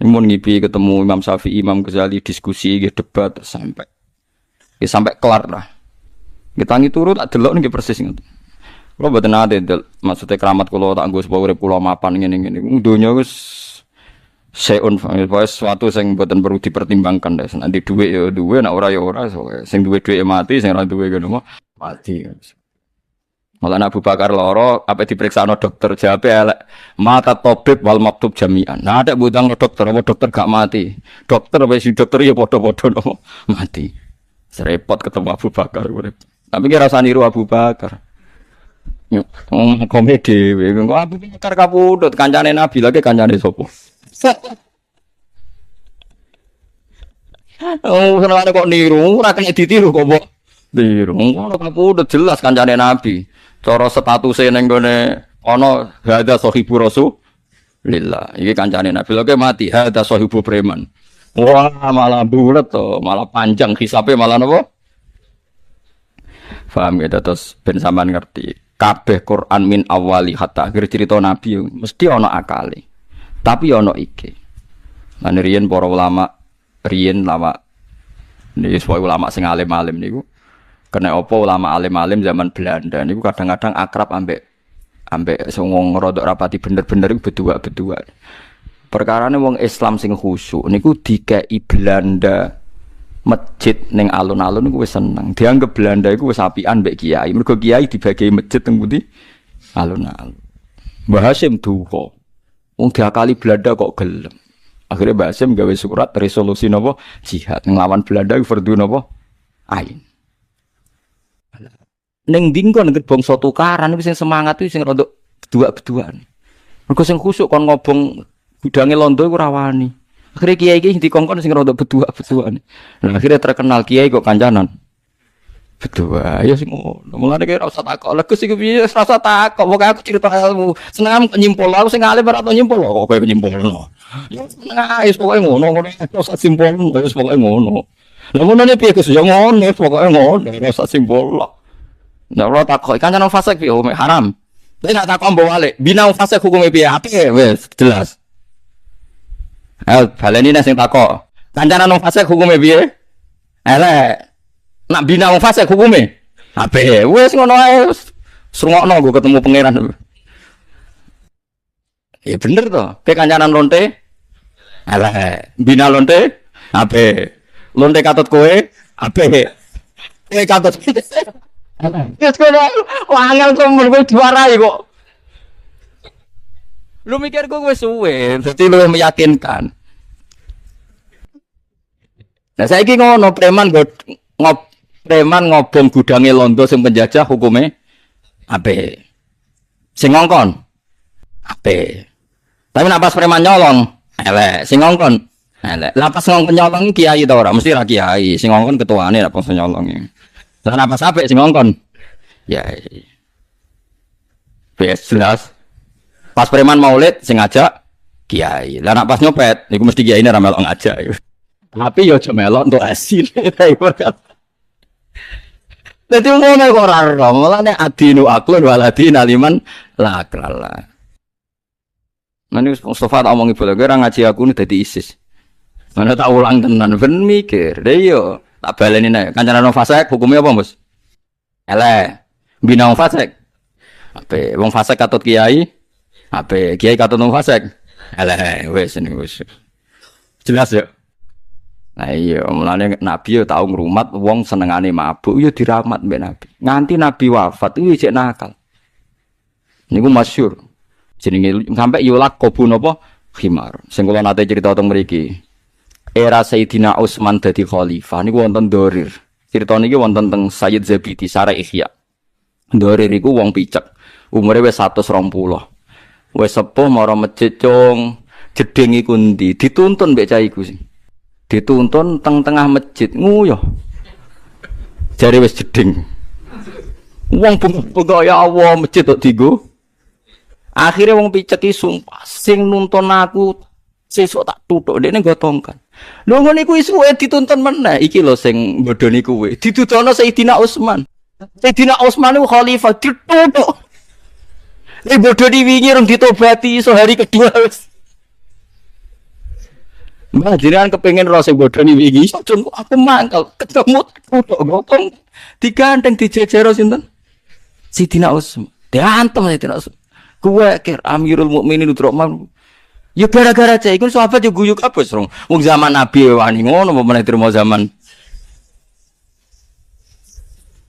Mun ngipi ketemu Imam Syafi'i, Imam Ghazali diskusi nggih debat sampai kelar lah. Kita ngi turu tak delok nggih persis ngoten. Kula mboten nate maksudnya keramat kula tak nggo supaya urip kula mapan ngene-ngene. Donya wis seun sesuatu sing mboten perlu dipertimbangkan deh. Nanti duit ya duwe, nek ora ya ora. Sing duwe dhuwit mati, sing ora duwe ngono mati. Malah Abu Bakar loro apa diperiksano dokter jawabe elek mata tabib wal maktub jami'an. Nah ada budang dokter apa dokter gak mati. Dokter apa si dokter ya padha-padha nopo mati. Serepot ketemu Abu Bakar urip. Tapi ki rasa niru Abu Bakar. Yo komedi kok Abu Bakar kapundhut kancane Nabi lagi kancane sapa? Oh, senengane kok niru, ora kena ditiru kok mbok. Niru. Ngono kapundhut jelas kancane Nabi. Cara statuse ning gone ana hadza sahibu Rasulillah. Iki kancane Nabi lagi mati, hadza sahibu preman. Wah, malah bulet to, malah panjang hisabe malah napa? Paham ya terus ben sampean ngerti. Kabeh Quran min awali hatta akhir cerita Nabi mesti ana akale. Tapi ana iki. Lan riyen para ulama lama niki sepuh ulama sing alim-alim niku kena apa ulama alim-alim zaman Belanda niku kadang-kadang akrab ambek sing wong rodok rapati bener-bener iku berdua. Perkarane wong Islam sing khusyuk niku dikeki Belanda masjid ning alun-alun niku wis seneng. Dianggep Belanda iku wis apian mbek kiai. Mergo kiai dibagi masjid teng pundi? Alun-alun. Mbah Hasyim duka. Wong diakali Belanda kok gelem. Akhirnya Mbah Hasyim gawe surat resolusi napa jihad nglawan Belanda fardhu napa ain. Ning dingkon bangsa tukaran iku sing semangat iku sing rada bedua-beduan. Mergo sing khusuk kon ngobong gudange londo iku ora wani. Akhirnya kiai iki dikongkon sing rada bedua-beduan. Nah akhirnya terkenal kiai kok kancanan. Berdua, ya sing ngono. Mulane kira ora usah takok. Lah Gus iki piye ora usah takok. Pokoke aku cerita ilmu. Seneng nyimpul. Aku sing alim ora tau nyimpul kok kowe nyimpulno. Ya seneng ae pokoke ngono ora usah simpulno, wis pokoke ngono. Lah ngono ne piye Gus? Ya ngono, pokoke ngono, ora usah simpulno. Ndak ora takok kancan fasik piye haram. Nek nak takok mbok wale, binau fasik hukume piye? Apike wis jelas. Ayo baleni nek sing takok. Kancan fasik hukume piye? Elek. Nak bina wong fasik hukume. Apik. Wis ngono ae. Srungokno nggo ketemu pangeran. Ya bener to. Ke kancanan lonte. Elek. Bina lonte. Apik. Lonte katut kowe. Apik. Kowe katut. Wis kono angel temen kowe diwarai kok. Lu mikir kok wis suwe, dadi luwih meyakinkan. Nah saiki ngono preman preman ngobong gudange londo sing penjajah hukume apik. Sing ngongkon apik. Tapi nek pas preman nyolong elek, sing ngongkon elek. Lah pas ngongkon nyolong kiai ta ora? Mesti ra kiai, sing ngongkon ketuane nek pas nyolong. Lah nek pas apik sing ngongkon ya wis jelas. Pas preman maulid sing ngajak kiai. Lah nek pas nyopet niku mesti kiai ora melok ngajak. Tapi yo aja melok entuk hasil. Dadi ngono kok ora ora. Mulane adinu aklun waladin aliman la aklala. Mane Mustafa tak omongi bola ora ngaji aku dadi ISIS. Mana tak ulang tenan ben mikir. Lah iya, tak baleni nek kancanan fasik hukumnya apa, Bos? Elek. Bina wong fasik. Ape wong fasik katut kiai? Ape kiai katut wong fasik? Elek, wis niku wis. Jelas ya. Nah iya, mulane Nabi yo tau ngrumat wong senengane mabuk yo dirahmat mbek Nabi. Nganti Nabi wafat iki jek nakal. Niku masyhur. Jenenge sampai yo lakobu napa khimar. Sing kula nate crita teng mriki. Era Sayyidina Utsman dadi khalifah niku wonten Dorir. Crita niki wonten teng Sayyid Zabidi Syarah Ihya. Dorir iku wong picek. Umure wis 120. Wis sepuh mara masjid cung jeding iku ndi dituntun mbek cah iku sing dituntun teng-tengah masjid nguyuh. Jare wis jeding. Wong bengok ya Allah masjid kok dienggo. Akhire wong picek iki sumpah sing nuntun aku sesuk tak tuthuk dekne nggo tongkat. Lho ngono iku isuke dituntun meneh. Iki lho sing bodoni kuwe. Ditutono Sayyidina Utsman. Sayyidina Utsman iku khalifah dituthuk. Lek bodoni wingi rong ditobati iso hari kedua wis. Mbah jenengan kepengin ro sing bodoni wingi, sajeng aku mangkel ketemu kutuk gotong digandeng dijejero sinten? Sidina Utsman. Diantem Sidina Utsman. Kuwe kir Amirul Mukminin Utsman. Ya gara-gara cah iku sahabat yo guyu kabeh, Rong. Wong zaman Nabi wani ngono apa meneh trimo zaman.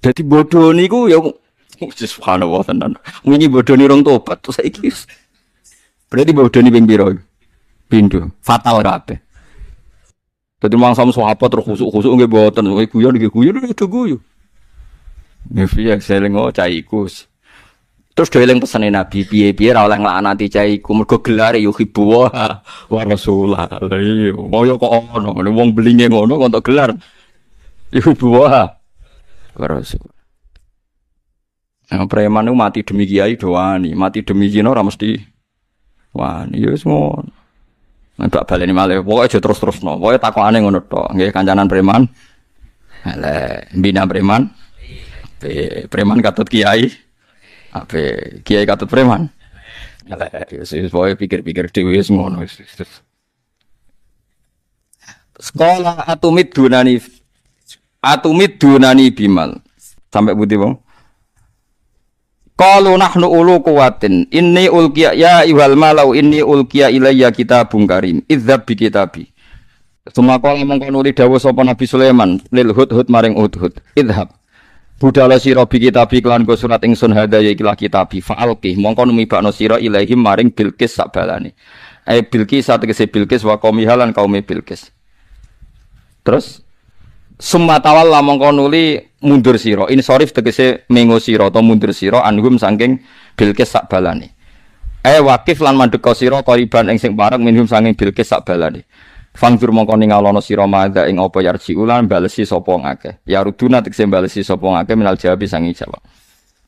Dadi bodoni ku ya subhanallah tenan. Wingi bodoni rong tobat terus saiki. Berarti bodoni ping pira? Pindho. Fatal kabeh. Dadi mangsa sahabat terus khusuk-khusuk nggih mboten, guyon nggih guyon itu guyu. Nggih seling cah iku. Terus dhewe pesane Nabi piye-piye ora oleh nglaknati cah iku mergo gelare yo hibu wa Rasulullah. Iya, moyo kok ono, wong belinge ngono kok entuk gelar. Hibu wa Rasul. Nah, preman itu mati demi kiai doani, mati demi zina ora mesti wani. Ya wis ngono. Mbak baleni malih, pokoke aja terus-terusno. Pokoke takokane ngono tok. Nggih kancanan preman. Elek, bina preman. Preman katut kiai. Ape kiai katut preman. Elek, wis pokoke pikir-pikir dhewe wis ngono wis. Sekolah atumid dunani bimal. Sampai budi wong. Qalu nahnu ulu quwatin inni ulqiya ya ayyuhal malau inni ulqiya ilayya kitabun karim idzab bi kitabi. Sumaka mongko nuli dawuh sapa Nabi Sulaiman lil hudhud maring hudhud idhab budala sira bi kitabi kelan go surat ingsun hadaya ikilah kitabi fa'alqi mongko numibakno sira ilaihim maring Bilqis sakbalane Bilqis sategese Bilqis wa qaumi halan kaum Bilqis. Terus summa tawalla mongko nuli mundur sira insorif tegese mengo sira atau mundur sira anhum saking Bilqis sakbalane waqif lan mandeka sira qariban ing sing parek minhum saking Bilqis sakbalane Fangdur mongko ningalono sira madha ing apa yarji ulan balesi sapa ngakeh. Ya ruduna tekse balesi sapa ngakeh minal jawab sangi jawab.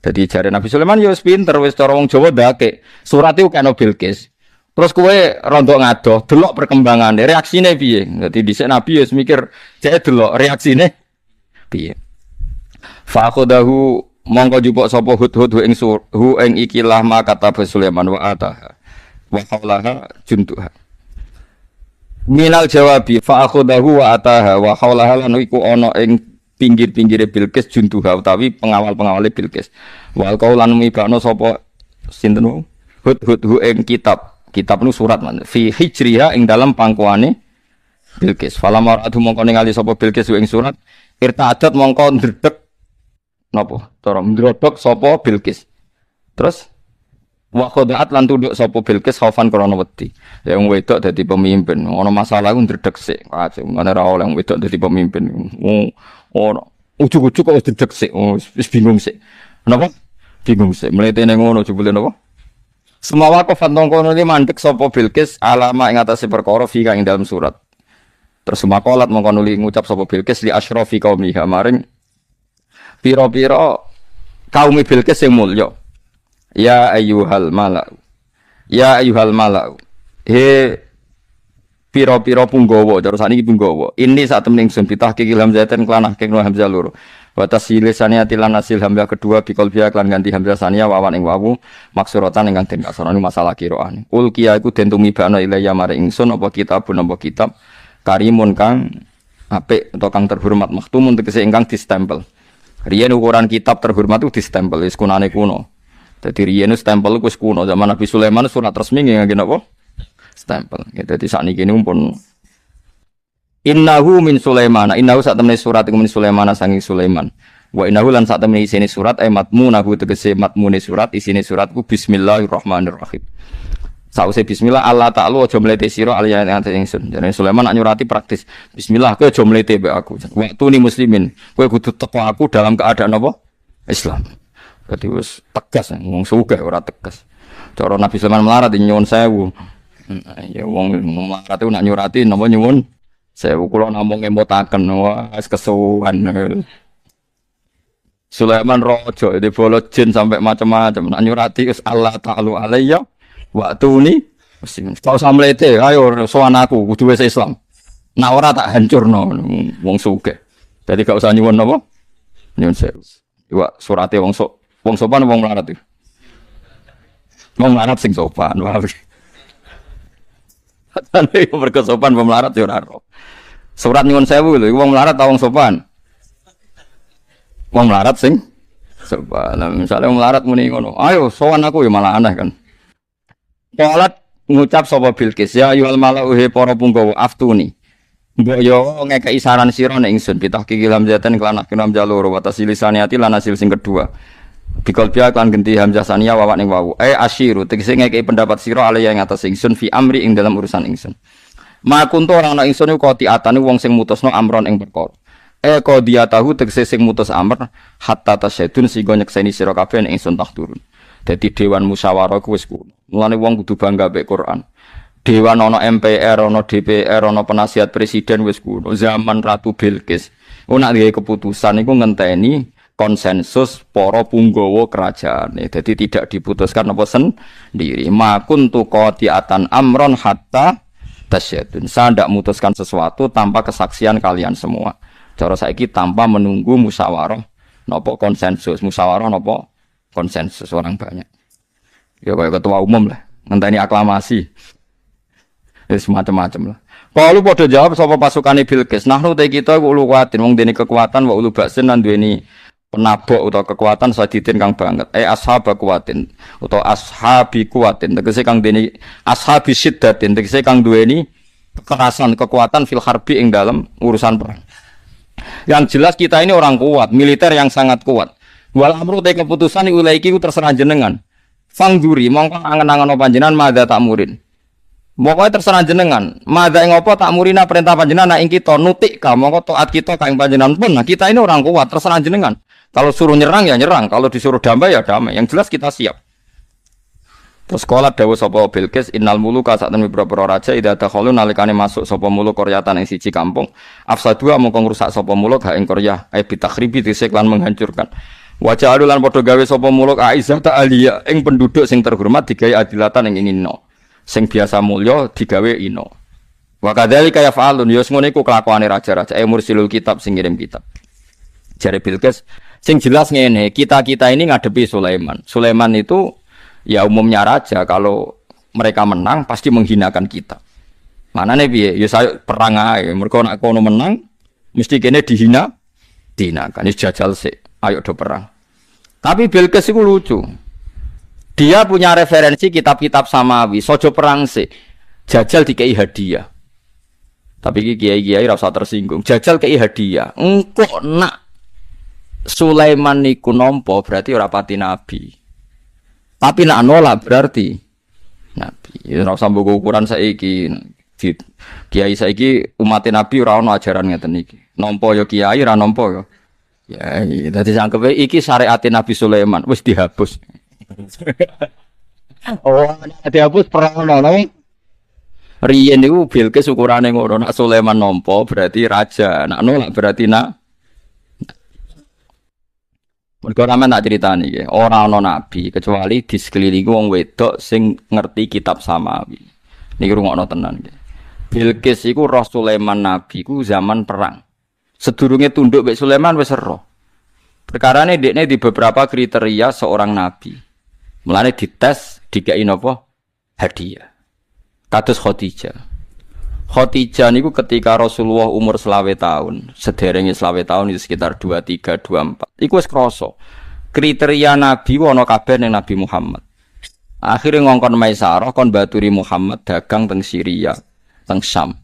Dadi jare Nabi Sulaiman ya wis pinter wis cara wong Jawa ndake. Surat iku kena Bilqis. Terus kowe rondok ngadoh, delok perkembangane, reaksine piye? Dadi dhisik Nabi wis mikir, cek delok reaksine piye. Fa akhadahu mongko jupuk sapa hudhud ing ikilah ma kata Sulaiman wa ataha. Wa haulaha juntuha. Minal jawabi fa akhadahu wa ataha wa haulaha lan iku ana ing pinggir-pinggire Bilqis juntuha utawi pengawal-pengawale Bilqis. Wal qaulan mibano sapa sinten hudhud ing kitab nu surat man fi hijriha ing dalam pangkuane Bilqis. Falamar adu mongko ningali sapa Bilqis ing surat irta'adat mongko ndredeg napa cara ndrodok sapa Bilqis. Terus wa khadaat lan tunduk sapa Bilqis khaufan krana wedi. Ya wong wedok dadi pemimpin, ana masalah ku ndredeg sik. Ngene ra oleh wong wedok dadi pemimpin. Ora ujug-ujug kok ndredeg sik, wis bingung sik. Napa? Bingung sik. Mletene ngono jebule napa? Semawa kofantong kono ini mandek sapa Bilqis alama ing atase perkara fi ing dalam surat. Terus makolat mongko nuli ngucap sapa Bilqis li asyrafi qaumiha maring pira-pira kaum Bilqis sing mulya. Ya ayyuhal mala'u. Ya ayyuhal mala'u. He pira-pira punggawa, cara sakniki punggawa. Ini sak temene ingsun bitahqiqil hamzatain kelan hakik no hamzah loro. Wa tasyilisane atilan hasil hamzah kedua bikol biya kelan ganti hamzah sania wawan ing wawu maksuratan ingkang den kasarane masalah qiraane. Ulqiya iku den tumibana ilayya mare ingsun apa kitab karimun kang apik utawa kang terhormat maktumun tegese ingkang distempel. Riyen ukuran kitab terhormat itu distempel wis kunane kuno. Dadi riyen stempel wis kuno zaman Nabi Sulaiman surat resmi ngangge napa? Stempel. Dadi sakniki niku pun innahu min Sulaiman. Innahu sak temene surat iku min Sulaiman saking Sulaiman. Wa innahu lan sak temene isine surat matmunahu tegese matmune surat isine suratku bismillahirrahmanirrahim. Sause bismillah Allah ta'ala aja mlete sira aliyan ingsun. Jane Sulaiman nak nyurati praktis. Bismillah kowe aja mlete mbek aku. Waktu ni muslimin. Kowe kudu teko aku dalam keadaan apa? Islam. Dadi wis tegas wong sugih ora tegas. Cara Nabi Sulaiman melarat nyuwun sewu. Ya wong melarat itu nak nyurati napa nyuwun sewu kula namung ngemotaken wah wis kesuwen. Sulaiman raja di bolo jin sampai macam-macam nak nyurati wis Allah ta'ala alayya waktu ni mesti tau samlete ayo sowan aku kudu wis Islam. Nak ora tak hancurno wong sugih. Dadi gak usah nyuwun napa? Nyuwun sewu. Iwak surate wong sopan wong melarat itu. Wong melarat sing sopan wae. Katane mergo sopan wong melarat yo ora ro. Surat nyuwun sewu lho, wong melarat ta wong sopan? Wong melarat sing sopan. Nah, misale wong melarat muni ngono, ayo sowan aku ya malah aneh kan. Qalat ngucap sapa Bilqis, ya ayyuhal mala'u he para punggawa aftuni. Mbok yo ngekeki saran sira nek ingsun bitahqiqil hamzatan kelan hamzah loro wa taslisani ati lan hasil sing kedua. Bikol biya kelan genti hamzah sania wawa ning wawu. Asyiru tegese ngekeki pendapat sira alaya ing atas ingsun fi amri ing dalam urusan ingsun. Ma kuntu ora ana ingsun iku qati'atane wong sing mutusno amron ing perkara. Qadiyatahu tegese sing mutus amr hatta tasyadun sing nyekseni sira kabeh nek ingsun tak turun. Dadi dewan musyawarah ku wis kuno. Mulane wong kudu bangga mek Quran. Dewan ana MPR, ana DPR, ana penasihat presiden wis kuno. Zaman Ratu Bilqis. Nak digawe keputusan iku ngenteni konsensus para punggawa kerajaan. Jadi tidak diputuskan apa sendiri. Ma kuntu qati'atan amron hatta tasyadun. Saya tidak memutuskan sesuatu tanpa kesaksian kalian semua. Cara saiki tanpa menunggu musyawarah napa konsensus. Musyawarah napa konsensus orang banyak. Ya kayak ketua umum lah. Ngenteni aklamasi. Semacam-macam lah. Kalau pada jawab sapa pasukane Bilqis, nahnu te kita ulu kuatin wong dene kekuatan wa ulu baksin lan duweni penabok utawa kekuatan saditin kang banget. Ashab kuatin utawa ashabi kuatin tegese kang dene ashabi syiddatin tegese kang duweni kekerasan kekuatan fil harbi ing dalam urusan perang. Yang jelas kita ini orang kuat, militer yang sangat kuat. Wal amru te keputusan iki terserah jenengan. Fangduri mongko angen-angen panjenengan madza tak murid. Pokoknya terserah jenengan. Madza ing apa tak murina perintah panjenengan ing kita nutik ka mongko taat kita ka ing panjenengan pun. Nah, kita ini orang kuat, terserah jenengan. Kalau suruh nyerang ya nyerang, kalau disuruh damai ya damai. Yang jelas kita siap. Terus kala dawuh sapa Bilqis innal muluka sak temne pira-pira raja ida dakhalu nalikane masuk sapa muluk qaryatan ing siji kampung afsadu mongko ngrusak sapa muluk ha ing qaryah ai bitakhribi tisik lan menghancurkan. Wajah alulan padha gawe sapa muluk aizzata aliya ing penduduk sing terhormat digawe adilatan ing ingino. Sing biasa mulya digawe ino. Wa kadzalika yaf'alun ya ngene iku kelakuane raja-raja mursilul kitab sing ngirim kitab. Jare Bilqis sing jelas ngene, kita-kita ini ngadepi Sulaiman. Sulaiman itu ya umumnya raja kalau mereka menang pasti menghinakan kita. Manane piye? Ya saya perang ae. Mergo nek kono menang mesti kene dihinakan. Wis jajal sik. Ayo do perang. Tapi Bilqis itu lucu. Dia punya referensi kitab-kitab samawi, sojo perang sik. Jajal dikei hadiah. Tapi kiai-kiai ora usah tersinggung. Jajal kei hadiah. Engko nak Sulaiman niku nampa berarti ora pati nabi. Tapi nak nolak berarti nabi. Ya ora usah mbok ukuran saiki. Kiai saiki umat nabi ora ono ajaran ngeten iki. Nampa ya kiai, ora nampa ya. Ya, dadi sangkepe iki syariat Nabi Sulaiman wis dihapus. Oh, dihapus perang ono. Riyen niku Bilqis ukurane ngono, nak Sulaiman nampa berarti raja, nak nolak berarti nak. Mergo sampeyan tak critani iki, ora ana nabi kecuali di sekeliling wong wedok sing ngerti kitab samawi. Niki rungokno tenan iki. Bilqis iku roh Sulaiman nabi ku zaman perang. Sedurunge tunduk mek Sulaiman wis ero. Perkarane dekne di beberapa kriteria seorang nabi. Mulane dites dikai napa? Hadiah. Kados Khadijah. Khadijah niku ketika Rasulullah umur 20 tahun, sederenge 20 tahun itu sekitar 23, 24. Iku wis krasa. Kriteria nabi ana kabeh ning Nabi Muhammad. Akhire ngongkon Maisarah kon baturi Muhammad dagang teng Syria, teng Syam.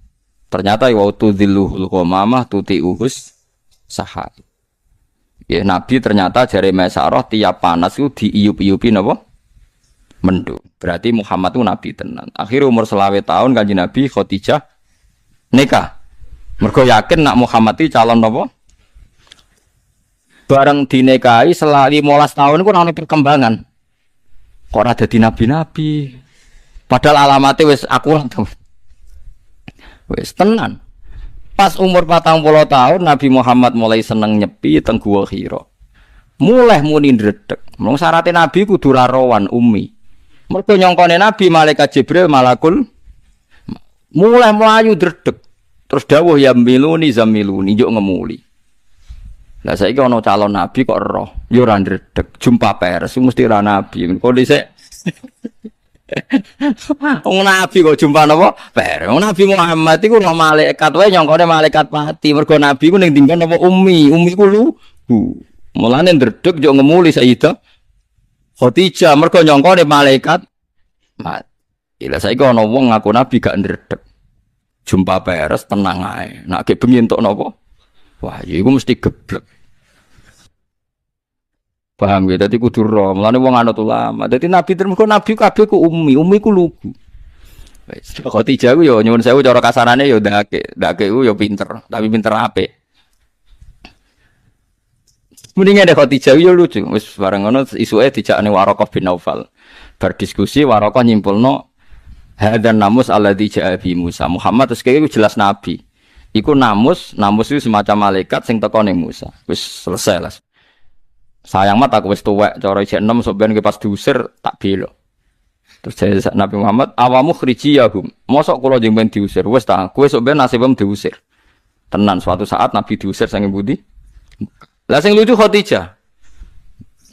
Ternyata wa tudzilluhul ghamamah tuti'uhus sahab. Ya nabi ternyata jare Maisarah tiap panas itu diiup-iupi napa? Mendung. Berarti Muhammad itu nabi tenan. Akhire umur 20 tahun kanjeng Nabi Khadijah nikah. Mergo yakin nak Muhammad iki calon napa? Bareng dinikahi selali 15 tahun iku ana perkembangan. Kok ora dadi nabi-nabi. Padahal alamate wis akurat. Wis tenan. Pas umur 40 tahun Nabi Muhammad mulai seneng nyepi teng Gua Hira. Mulai muni ndredeg. Mung syaratnya nabi kudu rawan ummi. Mergo nyongkone nabi malaikat Jibril malakul mulai melayu dredeg. Terus dawuh ya miluni zamiluni njuk ngemuli. Lah saiki ana calon nabi kok roh, ya ora ndredeg, jumpa pers mesti ra nabi. Kok dhisik wong nabi kok jumpa napa? Pers. Wong Nabi Muhammad iku ora malaikat wae nyongkone malaikat pati. Mergo nabi ku ning tinggal napa ummi ku lugu. Mulane ndredeg njuk ngemuli Sayyidah Khadijah mergo nyongkone malaikat mati. Lah saiki ana wong ngaku nabi gak ndredeg. Jumpa peres tenang ae. Nek ge bengi entuk napa? Wah, ya iku mesti geblek. Paham ya? Dadi kudu ro. Mulane wong anut ulama. Dadi nabi termko nabi kabeh ku ummi ku lugu. Wis, Khadijah ku yo nyuwun sewu cara kasarane yo ndake ku yo pinter, tapi pinter apik. Mendingan ada Khadijah yo lucu. Wis bareng ngono isuke dijakne Waraqah bin Naufal. Bar diskusi Waraqah nyimpulno hadan namus alladzi ja'a bi Musa. Muhammad terus kaya jelas nabi. Iku namus itu semacam malaikat sing teko ning Musa. Wis selesai lah. Sayang mat aku wis tuwek cara jek 6 sok ben pas diusir tak belok. Terus jare Nabi Muhammad awamu khrijiyahum. Mosok kula jenengan diusir. Wis ta, kowe sok ben nasibem diusir. Tenan suatu saat nabi diusir saking budi. Lah sing lucu Khadijah.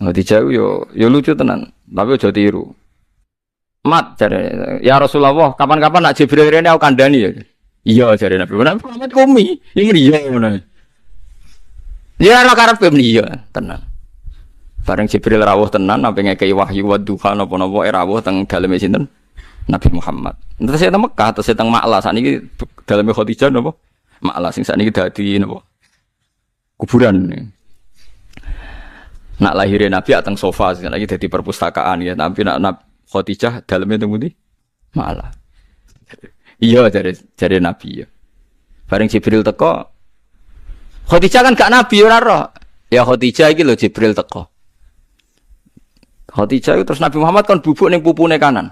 Khadijah yo lucu tenan, tapi aja tiru. Mat jare ya Rasulullah, kapan-kapan nak Jibril rene aku kandhani ya. Iya jare Nabi Muhammad komi, iki iya ngono. Ya ora karepe iya tenan. Bareng Jibril rawuh tenan sampe ngekeki wahyu wa duha napa-napa rawuh teng daleme sinten? Nabi Muhammad. Terus teng Mekah, terus teng Ma'la sakniki daleme Khadijah napa? Ma'la sing sakniki dadi napa? Kuburan. Nak lahirin Nabi ateng sofa lagi dadi perpustakaan ya, tapi nak Khadijah dalamnya teng pundi? Malah. Iya jare Nabi ya. Bareng Jibril teko. Khadijah kan gak nabi ora roh. Ya Khadijah iki lho Jibril teko. Khadijah terus Nabi Muhammad kan bubuk ning pupune kanan.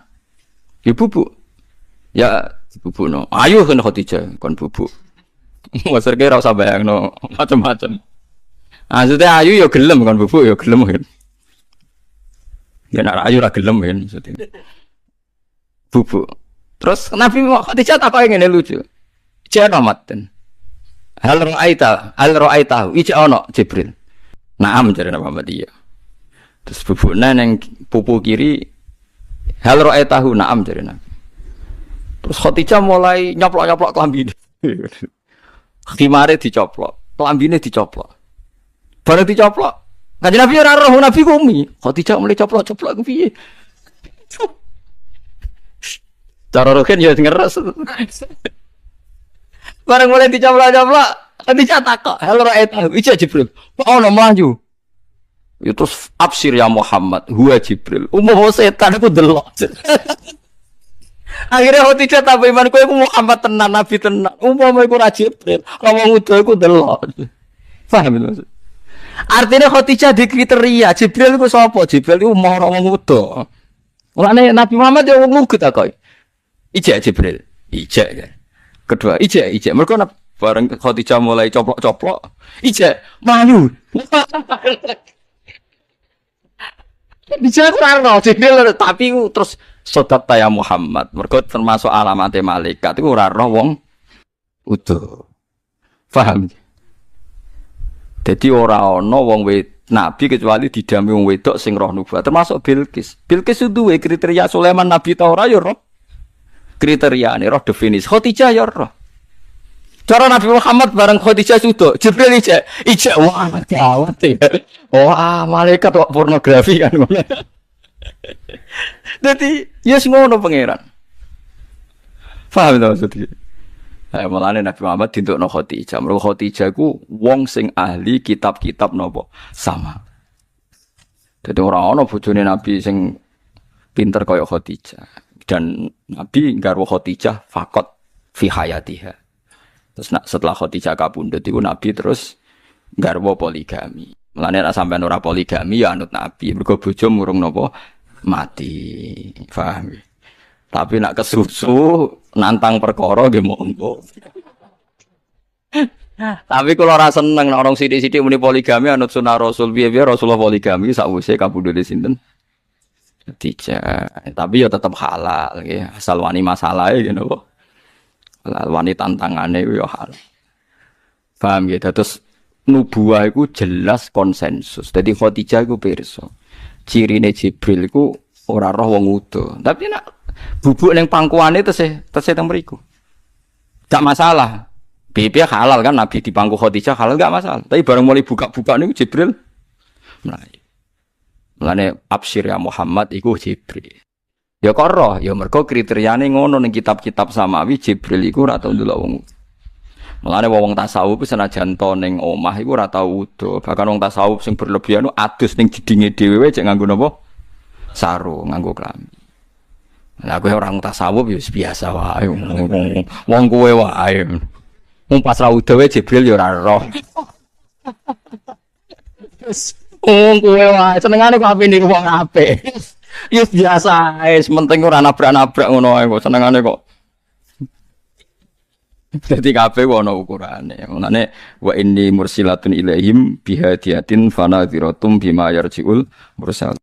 Ya bubuk. Ya bubukno. Ayo kan Khadijah kon bubuk. Masar ke ora usah bayangno macam-macam. Maksudnya ayu ya gelem kan bubuk ya gelem kan. Ya nek ayu ora gelem kan maksudnya. Bubuk. Terus Nabi Khadijah apa yang ngene lucu. Ceramaten. Hal ra'aita, ijek ono Jibril. Naam jare Nabi Muhammad iya. Terus bubukna nang pupu kiri hal ra'aitahu naam jare Nabi. Terus Khadijah mulai nyoplok-nyoplok klambine. Khimare dicoplok, klambine dicoplok. Bareng dicoplok. Kanjeng Nabi ora roh Nabi kumi. Khadijah mulai coplok-coplok ku piye? Cara roken ya ngeres. Bareng mulai dicoplok-coplok, Khadijah takok, "Hal ra'aitahu?" Ijek Jibril. Ono mlayu. Itu absir ya Muhammad, huwa Jibril. Umum setan aku delok. Akhirnya Khadijah tambah iman kowe iku Muhammad tenan, nabi tenan. Umum iku ora Jibril, ngomong udah iku delok. Paham itu maksud? Artinya Khadijah di kriteria Jibril iku sapa? Jibril iku mau ngomong udah. Mulane Nabi Muhammad yo ngugut kok. Ijek Jibril. Ijek ya. Kedua ijek. Mergo bareng Khadijah mulai coplok-coplok, ijek maju. Bisa kurang Jibril tapi terus sodat ya Muhammad. Mergo termasuk alamat malaikat iku ora roh wong utuh. Paham? Jadi ora ana wong nabi kecuali didami wong wedok sing roh nubuat. Termasuk Bilqis. Bilqis duwe kriteria Sulaiman nabi ta ora ya roh. Kriteriane roh definisi. Khadijah ya roh. Cara Nabi Muhammad bareng Khadijah sudo, Jibril ijek wah gawat ya. Wah, malaikat kok pornografi kan ngono. Dadi ya ngono pangeran. Paham ta maksudnya? Mulane Nabi Muhammad dintokno Khadijah. Mergo Khadijah ku wong sing ahli kitab-kitab napa sama. Dadi ora ana bojone Nabi sing pinter kaya Khadijah. Dan Nabi garwa Khadijah fakot fi hayatiha. Terus setelah Khadijah kabundut itu Nabi terus garwa poligami. Mulane nek sampean ora poligami ya anut Nabi. Mergo bojo murung napa mati. Paham? Tapi nak kesusu nantang perkara nggih monggo. Tapi kalau ora seneng nek orang sithik-sithik muni poligami anut sunah Rasul piye-piye Rasulullah poligami sakwise kabundut sinten? Khadijah. Tapi ya tetap halal nggih. Asal wani masalahe napa? Wani tantangane yo halal. Paham ya? Terus nubuwah iku jelas konsensus. Dadi Khadijah iku pirsa. Cirine Jibril iku ora roh wong udo. Tapi nek bubuk ning pangkuane tesih teng mriku. Gak masalah. Piye halal kan Nabi di pangku Khadijah halal gak masalah. Tapi bareng mulai buka-buka niku Jibril mlayu. Mulane absyir ya Muhammad iku Jibril. Ya kok roh, ya mergo kriteriane ngono ning kitab-kitab samawi Jibril iku ora tau ndelok wong. Mulane wong tasawuf senajan to ning omah iku ora tau udo. Bahkan wong tasawuf sing berlebihan adus ning jedinge dhewe cek nganggo napa? Sarung, nganggo klambi. Lah kowe ora tasawuf ya biasa wae. Wong kowe wae. Wong pas ra udo wae Jibril ya ora roh. Wong kowe wae senengane kok apine wong apik. Ya biasa ae, penting ora nabrak-nabrak ngono ae kok senengane kok. Dadi kabeh ana ukurane. Mulane wa inni mursilatun ilaihim bihadiyatin fanadhiratum bima yarjiul mursal.